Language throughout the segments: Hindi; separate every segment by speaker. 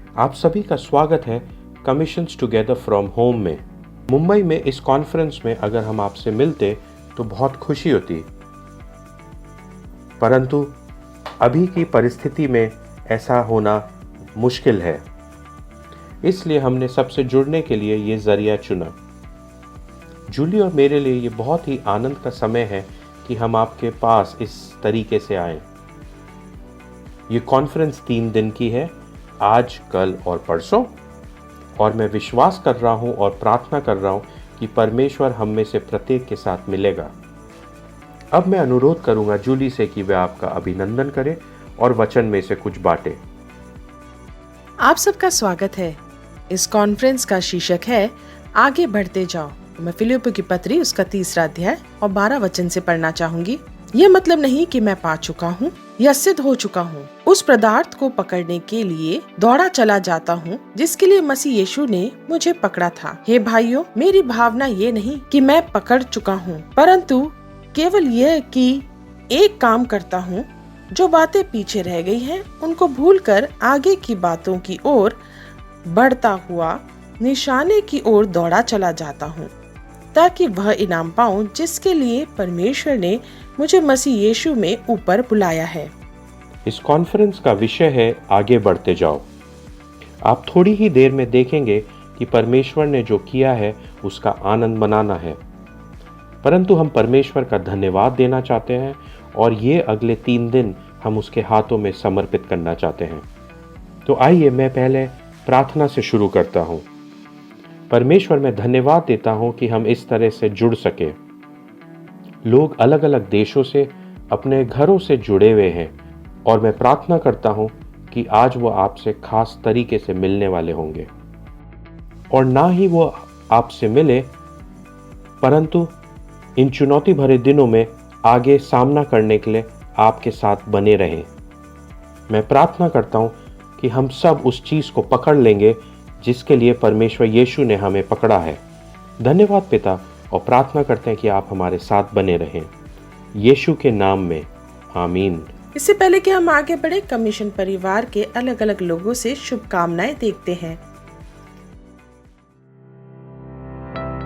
Speaker 1: आप सभी का स्वागत है कमिशंस टुगेदर फ्रॉम होम में। मुंबई में इस कॉन्फ्रेंस में अगर हम आपसे मिलते तो बहुत खुशी होती, परंतु अभी की परिस्थिति में ऐसा होना मुश्किल है। इसलिए हमने सबसे जुड़ने के लिए ये जरिया चुना। जूली और मेरे लिए ये बहुत ही आनंद का समय है कि हम आपके पास इस तरीके से आए। ये कॉन्फ्रेंस 3 दिन की है, आज, कल और परसों, और मैं विश्वास कर रहा हूं और प्रार्थना कर रहा हूं कि परमेश्वर हम में से प्रत्येक के साथ मिलेगा। अब मैं अनुरोध करूंगा जूली से कि वह आपका अभिनंदन करे और वचन में से कुछ बांटे।
Speaker 2: आप सबका स्वागत है। इस कॉन्फ्रेंस का शीर्षक है आगे बढ़ते जाओ। मैं फिलिप्पियों की पत्री उसका 3 अध्याय और 12 वचन से पढ़ना चाहूंगी। यह मतलब नहीं कि मैं पा चुका हूँ या सिद्ध हो चुका हूँ। उस पदार्थ को पकड़ने के लिए दौड़ा चला जाता हूँ जिसके लिए मसीह यीशु ने मुझे पकड़ा था। हे भाइयों, मेरी भावना ये नहीं कि मैं पकड़ चुका हूँ, परंतु केवल यह कि एक काम करता हूँ, जो बातें पीछे रह गई हैं उनको भूलकर आगे की बातों की ओर बढ़ता हुआ निशाने की ओर दौड़ा चला जाता हूँ, ताकि वह इनाम पाऊं जिसके लिए परमेश्वर ने मुझे मसीह यीशु में ऊपर बुलाया है।
Speaker 1: इस कॉन्फ्रेंस का विषय है आगे बढ़ते जाओ। आप थोड़ी ही देर में देखेंगे कि परमेश्वर ने जो किया है उसका आनंद मनाना है, परंतु हम परमेश्वर का धन्यवाद देना चाहते हैं और ये अगले 3 दिन हम उसके हाथों में समर्पित करना चाहते हैं। तो आइए मैं पहले प्रार्थना से शुरू करता हूँ। परमेश्वर, मैं धन्यवाद देता हूँ कि हम इस तरह से जुड़ सके। लोग अलग अलग देशों से, अपने घरों से जुड़े हुए हैं और मैं प्रार्थना करता हूँ कि आज वो आपसे खास तरीके से मिलने वाले होंगे, और ना ही वो आपसे मिले, परंतु इन चुनौती भरे दिनों में आगे सामना करने के लिए आपके साथ बने रहें। मैं प्रार्थना करता हूँ कि हम सब उस चीज़ को पकड़ लेंगे जिसके लिए परमेश्वर यीशु ने हमें पकड़ा है। धन्यवाद पिता, और प्रार्थना करते हैं कि आप हमारे साथ बने रहें, यीशु के नाम में, आमीन।
Speaker 2: इससे पहले कि हम आगे बढ़े, कमीशन परिवार के अलग अलग लोगों से शुभकामनाएं देखते हैं।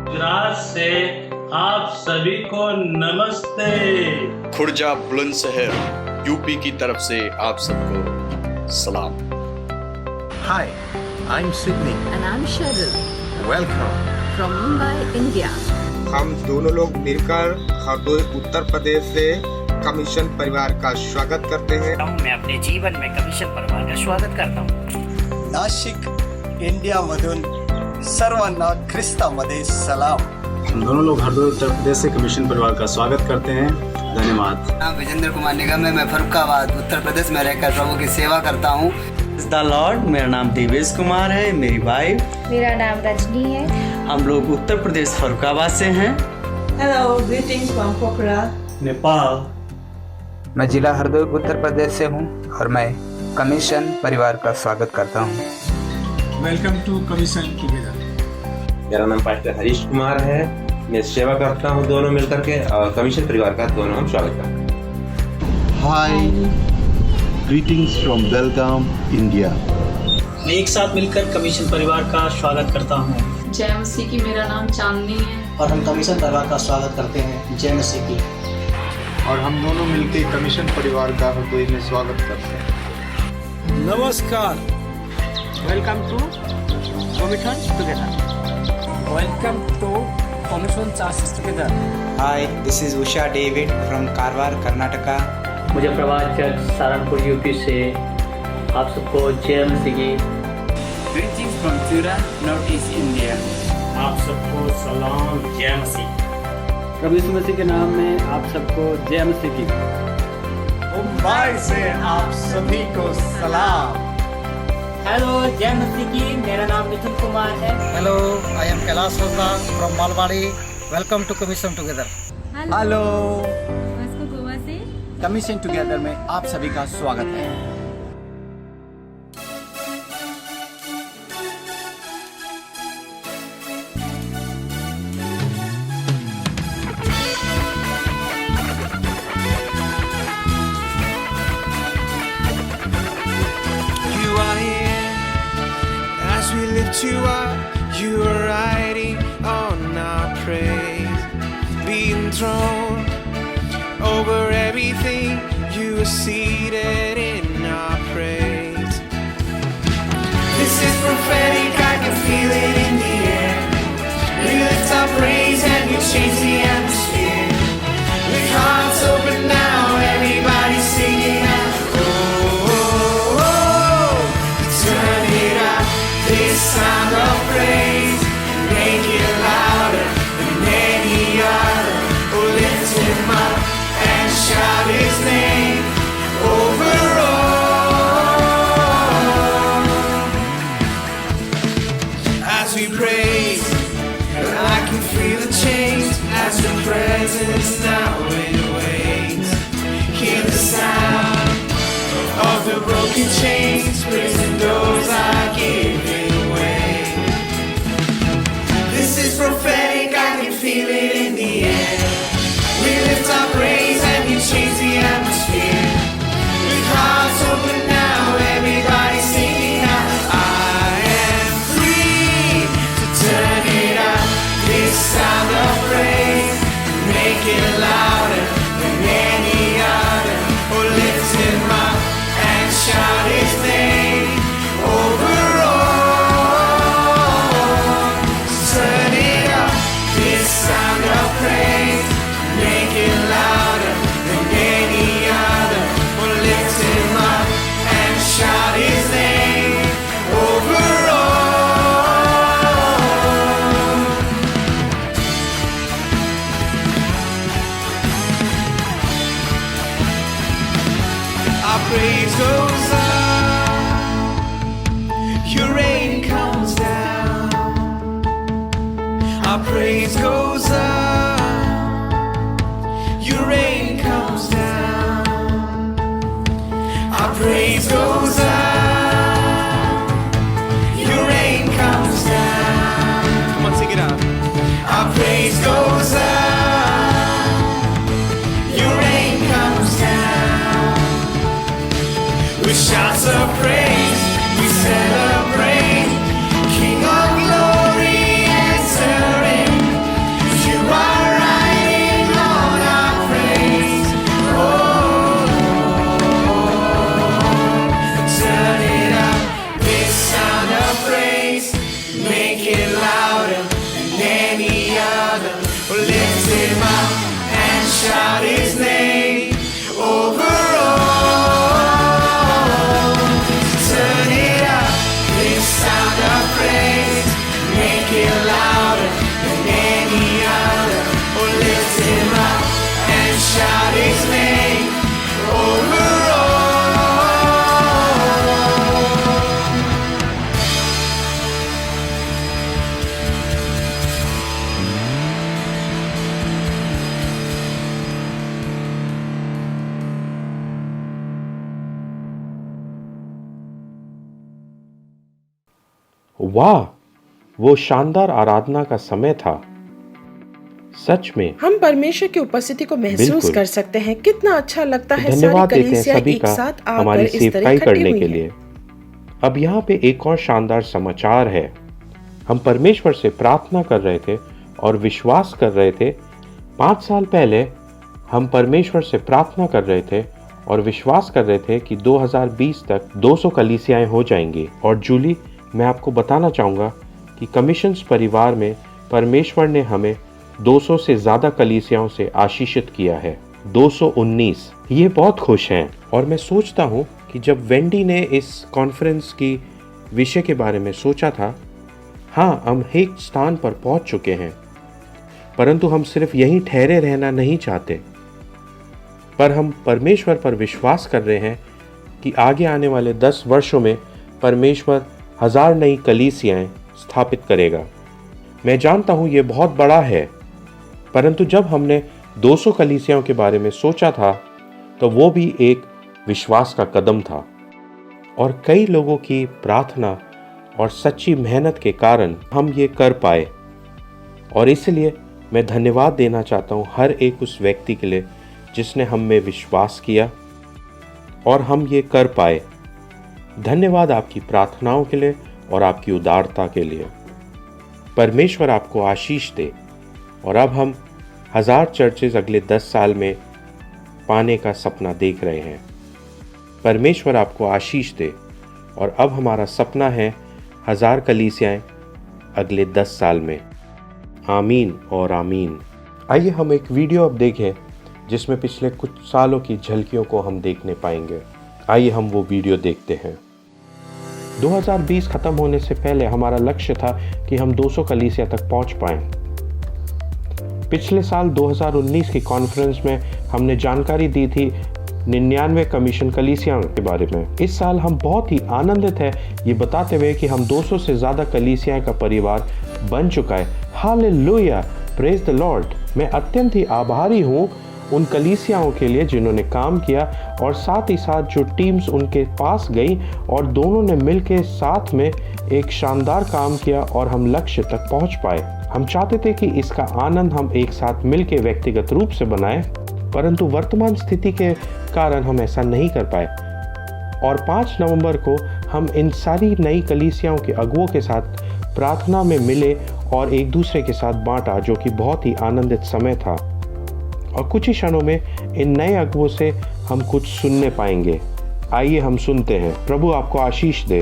Speaker 3: गुजरात से आप सभी को नमस्ते।
Speaker 4: खुर्जा बुलंदशहर यूपी की तरफ से आप सबको सलाम।
Speaker 5: Hi, I'm Sydney.
Speaker 6: And I'm Cheryl
Speaker 5: Welcome.
Speaker 6: from Mumbai, India.
Speaker 7: हम दोनों लोग मिलकर हरदोई उत्तर प्रदेश से कमीशन परिवार का स्वागत करते हैं।
Speaker 8: मैं अपने जीवन में कमीशन परिवार का स्वागत करता हूँ।
Speaker 9: नाशिक इंडियामधून सर्वांना ख्रिस्तामध्ये सलाम।
Speaker 10: हम दोनों लोग हरदोई उत्तर प्रदेश से कमीशन परिवार का स्वागत करते हैं। धन्यवाद।
Speaker 11: नाम विजेंद्र कुमार निगम है। मैं फरुखाबाद उत्तर प्रदेश में रहकर प्रभु की सेवा करता हूँ।
Speaker 12: The Lord. मेरा नाम देवेश कुमार है, मेरी वाइफ।
Speaker 13: मेरा नाम रजनी है।
Speaker 12: हम लोग उत्तर प्रदेश फरुखाबाद से हैं।
Speaker 14: हेलो, ग्रीटिंग्स फ्रॉम पोखरा,
Speaker 15: नेपाल।
Speaker 16: मैं जिला हरदोई उत्तर प्रदेश से हूँ और मैं कमीशन परिवार का स्वागत करता हूँ।
Speaker 17: Welcome to commission together.
Speaker 18: मेरा नाम पास्टर हरीश कुमार है। मैं सेवा करता हूँ दोनों मिलकर के, और कमीशन परिवार का दोनों हम स्वागत करते हैं।
Speaker 19: हाय, ग्रीटिंग्स फ्रॉम बेलगाम, इंडिया।
Speaker 20: मैं एक साथ मिलकर कमीशन परिवार का स्वागत करता हूँ।
Speaker 6: जय मसीह की। मेरा नाम चांदनी है
Speaker 10: और हम कमीशन परिवार का स्वागत करते हैं। जय मसीह की।
Speaker 7: और हम दोनों मिलकर कमीशन परिवार का हरदोई में स्वागत करते हैं।
Speaker 13: नमस्कार।
Speaker 3: Welcome to commission together.
Speaker 17: Welcome to commission church together.
Speaker 4: Hi, this is Usha David from Karwar, Karnataka.
Speaker 2: मुझे प्रभात चर्च सहारनपुर यूपी से आप सबको जय मसीह की।
Speaker 12: Greetings from Tripura, north east India.
Speaker 3: आप सबको सलाम, जय मसीह।
Speaker 9: प्रभु यीशु मसीह के नाम में आप सबको जय मसीह की। मुंबई से आप सभी को सलाम।
Speaker 11: हेलो, जय मसीह की। मेरा नाम मिथुन कुमार है।
Speaker 7: Hello, I am Kailash Hota from Malwadi. Welcome to commission together.
Speaker 9: Hello,
Speaker 6: Goa से
Speaker 9: कमीशन टुगेदर में आप सभी का स्वागत है।
Speaker 15: to what you are writing on our praise, being thrown over everything. You are seated in our praise. This is prophetic, I can feel it in the air. We lift our praise and you change the atmosphere. With hearts open now, everybody singing out. Oh, oh, oh, turn it up, this sound of praise. Make it louder than any other. Oh, lift him up and shout his name over all. As we praise, I can feel the change as your presence now waves. Hear the sound of the broken chains, prison doors are giving way. This is prophetic, I can feel it in the air. We lift our praise and you change the atmosphere. With hearts open now, everybody singing out. I am free to turn it up, this sound of praise. Make it louder than any other. Oh, lift him up and shout his name over all. Turn it up, this sound of praise. Make it louder than any other. Oh, lift him up and shout his name over all. Our praise goes up, your rain comes down. Our praise goes up, your rain comes down. Our praise goes up, your rain comes down. Come on, sing it out. Our praise goes up, your rain comes down. With shouts of praise, we celebrate. King of glory, entering. You are riding on our praise. Oh, turn it up, this sound of praise. Make it louder than any other. Oh, lift him up and shout his name over all. Turn it up, this sound of praise. Make it louder than any other. Oh, lift him up and shout his name over all.
Speaker 1: वाह, वो शानदार आराधना का समय था। सच में
Speaker 2: हम परमेश्वर की उपस्थिति को महसूस
Speaker 1: बिल्कुल।
Speaker 2: कर सकते हैं। कितना अच्छा लगता है।
Speaker 1: धन्यवाद
Speaker 2: सारी
Speaker 1: देते हैं
Speaker 2: कलीसिया
Speaker 1: सभी
Speaker 2: एक
Speaker 1: का
Speaker 2: साथ आकर
Speaker 1: हमारी
Speaker 2: इस तरह
Speaker 1: सेवकाई
Speaker 2: इकट्ठी
Speaker 1: करने
Speaker 2: हुई
Speaker 1: के
Speaker 2: है।
Speaker 1: लिए। अब यहाँ पे एक और शानदार समाचार है। हम परमेश्वर से प्रार्थना कर रहे थे और विश्वास कर रहे थे। 5 साल पहले हम परमेश्वर से प्रार्थना कर रहे थे और विश्वास कर रहे थे कि 2020 तक 200 कलीसियाएं हो जाएंगी। और जूली, मैं आपको बताना चाहूँगा कि कमिशन्स परिवार में परमेश्वर ने हमें 200 से ज़्यादा कलीसियाओं से आशीषित किया है। 219। ये बहुत खुश हैं। और मैं सोचता हूँ कि जब वेंडी ने इस कॉन्फ्रेंस की विषय के बारे में सोचा था, हाँ, हम एक स्थान पर पहुँच चुके हैं, परंतु हम सिर्फ यहीं ठहरे रहना नहीं चाहते, पर हम परमेश्वर पर विश्वास कर रहे हैं कि आगे आने वाले 10 वर्षों में परमेश्वर 1000 नई कलीसियाएं स्थापित करेगा। मैं जानता हूँ ये बहुत बड़ा है, परंतु जब हमने 200 कलीसियाओं के बारे में सोचा था तो वो भी एक विश्वास का कदम था। और कई लोगों की प्रार्थना और सच्ची मेहनत के कारण हम ये कर पाए। और इसलिए मैं धन्यवाद देना चाहता हूँ हर एक उस व्यक्ति के लिए जिसने हम में विश्वास किया और हम ये कर पाए। धन्यवाद आपकी प्रार्थनाओं के लिए और आपकी उदारता के लिए। परमेश्वर आपको आशीष दे। और अब हम 1000 चर्चेज अगले 10 साल में पाने का सपना देख रहे हैं। परमेश्वर आपको आशीष दे। और अब हमारा सपना है 1000 कलीसियाएं अगले 10 साल में। आमीन और आमीन। आइए हम एक वीडियो अब देखें जिसमें पिछले कुछ सालों की झलकियों को हम देखने पाएंगे। आइए हम वो वीडियो देखते हैं। 2020 खत्म होने से पहले हमारा लक्ष्य था कि हम 200 कलीसिया तक पहुंच पाएं। पिछले साल 2019 की कॉन्फ्रेंस में हमने जानकारी दी थी 99 कमीशन कलीसिया के बारे में। इस साल हम बहुत ही आनंदित हैं ये बताते हुए कि हम 200 से ज़्यादा कलीसिया का परिवार बन चुका है। Hallelujah, praise the Lord. मैं अत्यंत ही आभारी हूँ उन कलीसियाओं के लिए जिन्होंने काम किया और साथ ही साथ जो टीम्स उनके पास गई और दोनों ने मिलकर साथ में एक शानदार काम किया और हम लक्ष्य तक पहुंच पाए। हम चाहते थे कि इसका आनंद हम एक साथ मिलकर व्यक्तिगत रूप से बनाएं, परंतु वर्तमान स्थिति के कारण हम ऐसा नहीं कर पाए। और 5 नवंबर को हम इन सारी नई कलीसियाओं के अगुओं के साथ प्रार्थना में मिले और एक दूसरे के साथ बांटा, जो कि बहुत ही आनंदित समय था। और कुछ ही क्षणों में इन नए अगुओं से हम कुछ सुनने पाएंगे। आइए हम सुनते हैं। प्रभु आपको आशीष दे।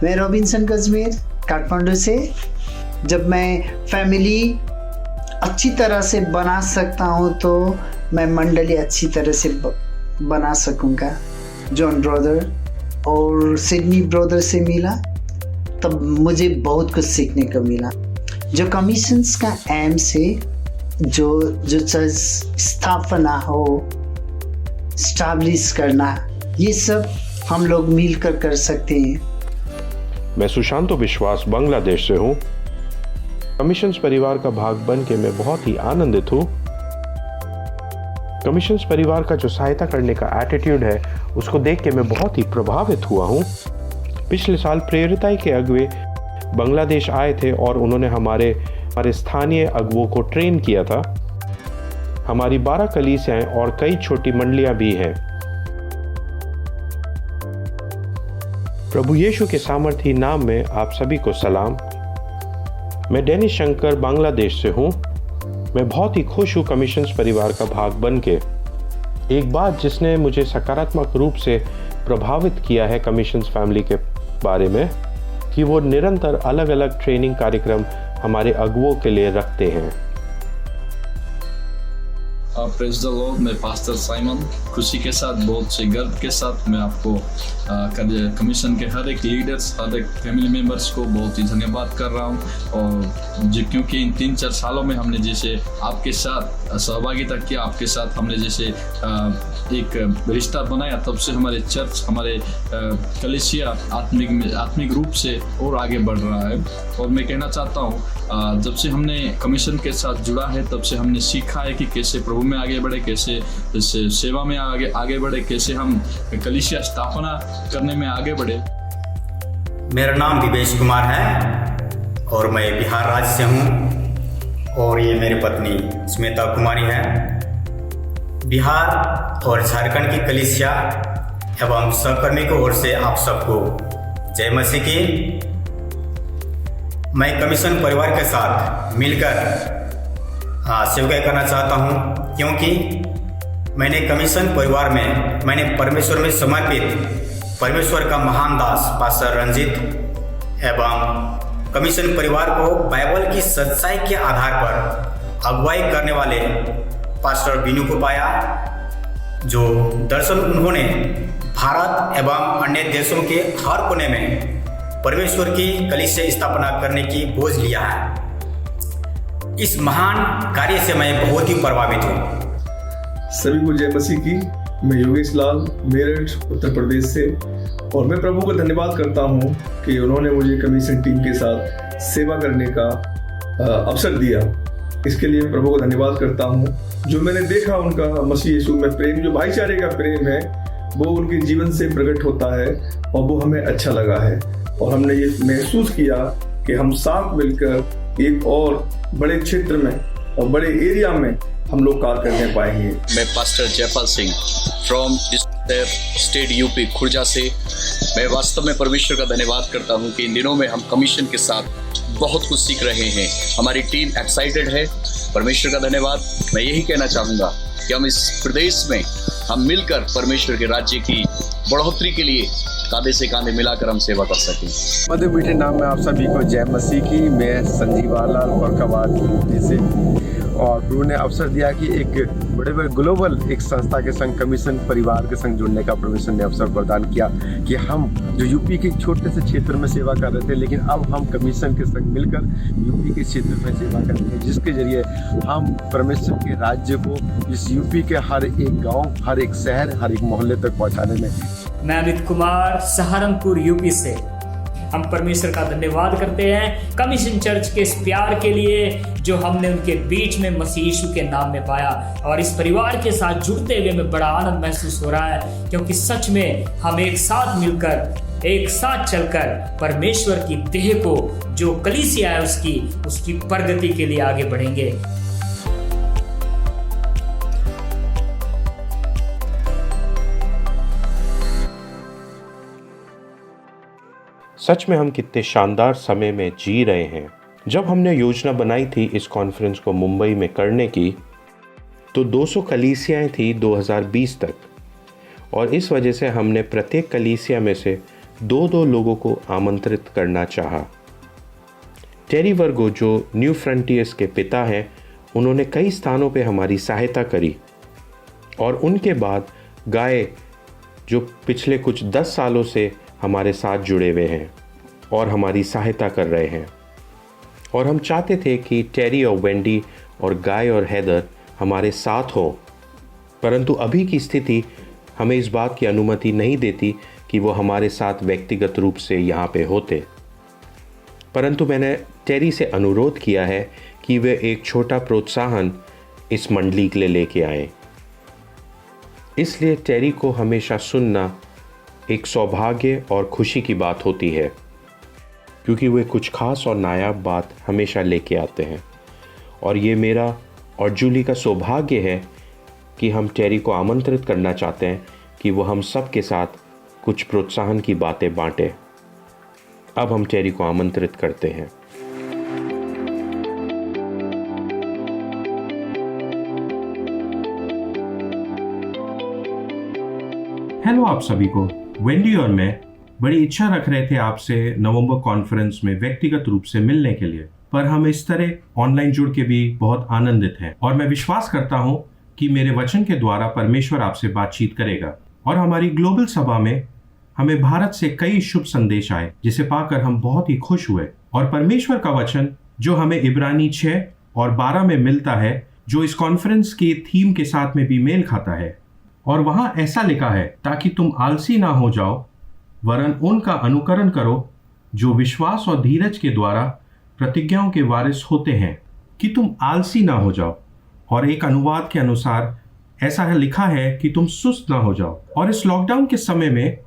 Speaker 21: मैं रॉबिन्सन कश्मीर काठमांडू से। जब मैं फैमिली अच्छी तरह से बना सकता हूँ तो मैं मंडली अच्छी तरह से बना सकूँगा। जॉन ब्रदर और सिडनी ब्रदर से मिला तब मुझे बहुत कुछ सीखने को मिला। जो कमीशंस का एम से जो चीज़ स्थापना हो, स्टैब्लिश करना, ये सब हम लोग मिलकर कर सकते हैं।
Speaker 1: मैं सुशांतो विश्वास बांग्लादेश से हूँ। कमीशंस परिवार का भाग बन के मैं बहुत ही आनंदित हूँ। कमीशंस परिवार का जो सहायता करने का एटीट्यूड है उसको देख के मैं बहुत ही प्रभावित हुआ हूँ। पिछले साल प्रेरिताई के अगुवे बांग्लादेश आए थे और उन्होंने हमारे स्थानीय अगुओं को ट्रेन किया था। हमारी 12 कलीसियाएं और कई छोटी मंडलियां भी हैं। प्रभु यीशु के सामर्थी नाम में आप सभी को सलाम। मैं डेनिस शंकर बांग्लादेश से हूं। मैं बहुत ही खुश हूं कमीशंस परिवार का भाग बन के। एक बात जिसने मुझे सकारात्मक रूप से प्रभावित किया है कमीशंस फैमिली के बारे में कि वो निरंतर अलग अलग ट्रेनिंग कार्यक्रम हमारे अगुओं के लिए रखते हैं।
Speaker 22: Praise the Lord. मैं पास्टर साइमन खुशी के साथ, बहुत से गर्व के साथ मैं आपको कमीशन के हर एक लीडर्स, हर एक फैमिली मेंबर्स को बहुत ही धन्यवाद कर रहा हूँ। और क्योंकि इन 3-4 सालों में हमने जैसे आपके साथ सहभागिता किया, आपके साथ हमने जैसे एक रिश्ता बनाया, तब से हमारे चर्च, हमारे कलीसिया आत्मिक रूप से और आगे बढ़ रहा है। और मैं कहना चाहता हूँ जब से हमने कमीशन के साथ जुड़ा है तब से हमने सीखा है कि कैसे प्रभु में आगे बढ़े, कैसे सेवा में आगे बढ़े, कैसे हम कलीसिया स्थापना करने में आगे बढ़े।
Speaker 23: मेरा नाम दिवेश कुमार है और मैं बिहार राज्य से हूँ और ये मेरी पत्नी स्मिता कुमारी है। बिहार और झारखंड की कलीसिया एवं सहकर्मी की ओर से आप सबको जय मसीह की। मैं कमीशन परिवार के साथ मिलकर सेवकाई करना चाहता हूं, क्योंकि मैंने कमीशन परिवार में मैंने परमेश्वर में समर्पित परमेश्वर का महान दास पास्टर रंजीत एवं कमीशन परिवार को बाइबल की सच्चाई के आधार पर अगुवाई करने वाले पास्टर बीनू को पाया, जो दरअसल उन्होंने भारत एवं अन्य देशों के हर कोने में परमेश्वर की कलीसिया स्थापना करने की बोझ लिया है। इस महान कार्य से मैं बहुत ही प्रभावित हूँ।
Speaker 24: सभी को जय मसीह की। मैं योगेश लाल मेरठ उत्तर प्रदेश से, और मैं प्रभु को धन्यवाद करता हूँ कि उन्होंने मुझे कमीशन टीम के साथ सेवा करने का अवसर दिया। इसके लिए प्रभु को धन्यवाद करता हूँ। जो मैंने देखा उनका मसीह यीशु में प्रेम, जो भाईचारे का प्रेम है, वो उनके जीवन से प्रकट होता है और वो हमें अच्छा लगा है। और हमने ये महसूस किया कि हम साथ मिलकर एक और बड़े क्षेत्र में और बड़े एरिया में हम लोग कार्य करने पाएंगे।
Speaker 4: मैं pastor Jaipal Singh from state UP Khurja से। मैं वास्तव में परमेश्वर का धन्यवाद करता हूं कि इन दिनों में हम कमीशन के साथ बहुत कुछ सीख रहे हैं। हमारी टीम एक्साइटेड है। परमेश्वर का धन्यवाद। मैं यही कहना चाहूँगा कि हम इस प्रदेश में हम मिलकर परमेश्वर के राज्य की बढ़ोतरी के लिए कांधे से कांधे मिलाकर हम सेवा कर सकें।
Speaker 5: मधुर मीठे नाम में आप सभी को जय मसीह की। मैं संजीवा लाल फरकाबाद से, और प्रभु ने अवसर दिया कि एक बड़े बड़े ग्लोबल एक संस्था के संग, कमीशन परिवार के संग जुड़ने का परमेश्वर ने अवसर प्रदान किया कि हम जो यूपी के छोटे से क्षेत्र में सेवा कर रहे थे, लेकिन अब हम कमीशन के संग मिलकर यूपी के क्षेत्र में सेवा कर रहे हैं, जिसके जरिए हम परमेश्वर के राज्य को इस यूपी के हर एक गाँव, हर एक शहर, हर एक मोहल्ले तक पहुँचाने में।
Speaker 20: मैं अमित कुमार, सहारनपुर यूपी से। हम परमेश्वर का धन्यवाद करते हैं कमीशन चर्च के इस प्यार के लिए जो हमने उनके बीच में मसीह यीशु के नाम में पाया, और इस परिवार के साथ जुड़ते हुए में बड़ा आनंद महसूस हो रहा है, क्योंकि सच में हम एक साथ मिलकर, एक साथ चलकर परमेश्वर की देह को जो कलीसिया है उसकी प्रगति के लिए आगे बढ़ेंगे।
Speaker 1: सच में हम कितने शानदार समय में जी रहे हैं। जब हमने योजना बनाई थी इस कॉन्फ्रेंस को मुंबई में करने की, तो 200 कलीसियाएं थी 2020 तक, और इस वजह से हमने प्रत्येक कलीसिया में से 2-2 लोगों को आमंत्रित करना चाहा। टेरी वर्गो जो न्यू फ्रंटियर्स के पिता हैं, उन्होंने कई स्थानों पे हमारी सहायता करी, और उनके बाद गाय जो पिछले कुछ 10 सालों से हमारे साथ जुड़े हुए हैं और हमारी सहायता कर रहे हैं। और हम चाहते थे कि टेरी और वेंडी और गाय और हैदर हमारे साथ हो, परंतु अभी की स्थिति हमें इस बात की अनुमति नहीं देती कि वो हमारे साथ व्यक्तिगत रूप से यहाँ पे होते। परंतु मैंने टेरी से अनुरोध किया है कि वे एक छोटा प्रोत्साहन इस मंडली के लिए लेके आए। इसलिए टेरी को हमेशा सुनना एक सौभाग्य और खुशी की बात होती है, क्योंकि वे कुछ खास और नायाब बात हमेशा लेके आते हैं। और ये मेरा और जूली का सौभाग्य है कि हम टेरी को आमंत्रित करना चाहते हैं कि वो हम सब के साथ कुछ प्रोत्साहन की बातें बांटे। अब हम टेरी को आमंत्रित करते हैं। हेलो आप सभी को। वेंडी और मैं बड़ी इच्छा रख रहे थे आपसे नवंबर कॉन्फ्रेंस में व्यक्तिगत रूप से मिलने के लिए, पर हम इस तरह ऑनलाइन जुड़ के भी बहुत आनंदित हैं, और मैं विश्वास करता हूं कि मेरे वचन के द्वारा परमेश्वर आपसे बातचीत करेगा। और हमारी ग्लोबल सभा में हमें भारत से कई शुभ संदेश आए, जिसे पाकर हम बहुत ही खुश हुए। और परमेश्वर का वचन जो हमें इब्रानी 6 और 12 में मिलता है, जो इस कॉन्फ्रेंस के थीम के साथ में भी मेल खाता है, और वहां ऐसा लिखा है, ताकि तुम आलसी ना हो जाओ, वरन उनका अनुकरण करो जो विश्वास और धीरज के द्वारा प्रतिज्ञाओं के वारिस होते हैं, कि तुम आलसी ना हो जाओ। और एक अनुवाद के अनुसार ऐसा है लिखा है कि तुम सुस्त ना हो जाओ। और इस लॉकडाउन के समय में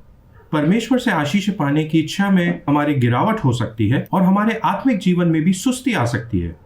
Speaker 1: परमेश्वर से आशीष पाने की इच्छा में हमारी गिरावट हो सकती है, और हमारे आत्मिक जीवन में भी सुस्ती आ सकती है,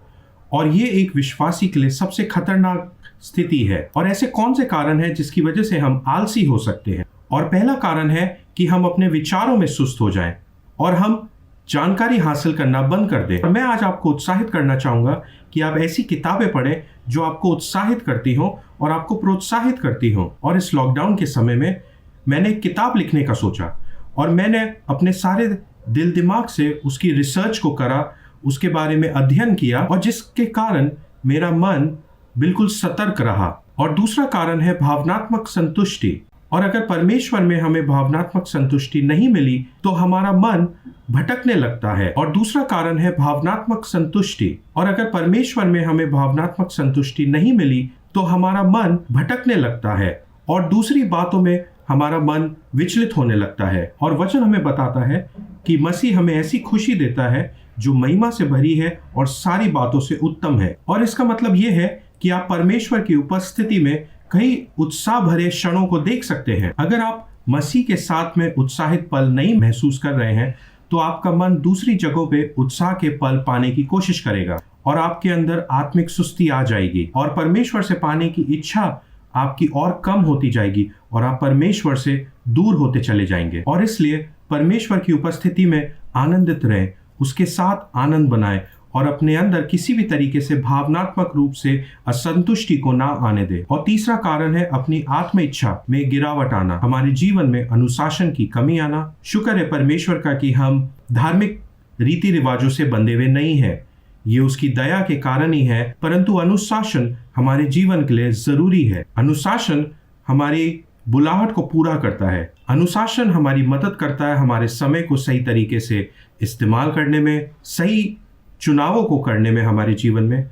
Speaker 1: और ये एक विश्वासी के लिए सबसे खतरनाक स्थिति है। और ऐसे कौन से कारण हैं जिसकी वजह से हम आलसी हो सकते हैं? और पहला कारण है कि हम अपने विचारों में सुस्त हो जाएं और हम जानकारी हासिल करना बंद कर दें। और मैं आज आपको उत्साहित करना चाहूंगा कि आप ऐसी किताबें पढ़ें जो आपको उत्साहित करती हो और आपको प्रोत्साहित करती हो। और इस लॉकडाउन के समय में मैंने एक किताब लिखने का सोचा, और मैंने अपने सारे दिल दिमाग से उसकी रिसर्च को करा, उसके बारे में अध्ययन किया, और जिसके कारण मेरा मन बिल्कुल सतर्क रहा। और दूसरा कारण है भावनात्मक संतुष्टि। और अगर परमेश्वर में हमें भावनात्मक संतुष्टि नहीं मिली तो हमारा मन भटकने लगता है। और दूसरा कारण है भावनात्मक संतुष्टि। और अगर परमेश्वर में हमें भावनात्मक संतुष्टि नहीं मिली तो हमारा मन भटकने लगता है, और दूसरी बातों में हमारा मन विचलित होने लगता है। और वचन हमें बताता है कि मसीह हमें ऐसी खुशी देता है जो महिमा से भरी है और सारी बातों से उत्तम है। और इसका मतलब यह है कि आप परमेश्वर की उपस्थिति में कई उत्साह भरे क्षणों को देख सकते हैं। अगर आप मसीह के साथ में उत्साहित पल नहीं महसूस कर रहे हैं तो आपका मन दूसरी जगहों पे उत्साह के पल पाने की कोशिश करेगा, और आपके अंदर आत्मिक सुस्ती आ जाएगी, और परमेश्वर से पाने की इच्छा आपकी और कम होती जाएगी और आप परमेश्वर से दूर होते चले जाएंगे। और इसलिए परमेश्वर की उपस्थिति में आनंदित रहें, उसके साथ आनंद बनाएं और अपने अंदर किसी भी तरीके से भावनात्मक रूप से असंतुष्टि को ना आने दे। और तीसरा कारण है अपनी आत्म इच्छा में गिरावट आना, हमारे जीवन में अनुशासन की कमी आना। शुक्र है परमेश्वर का कि हम धार्मिक रीति रिवाजों से बंधे हुए नहीं हैं, ये उसकी दया के कारण ही है, परंतु अनुशासन हमारे जीवन के लिए जरूरी है। अनुशासन हमारी बुलाहट को पूरा करता है, अनुशासन हमारी मदद करता है हमारे समय को सही तरीके से इस्तेमाल करने में, सही चुनावों को करने में हमारे जीवन में।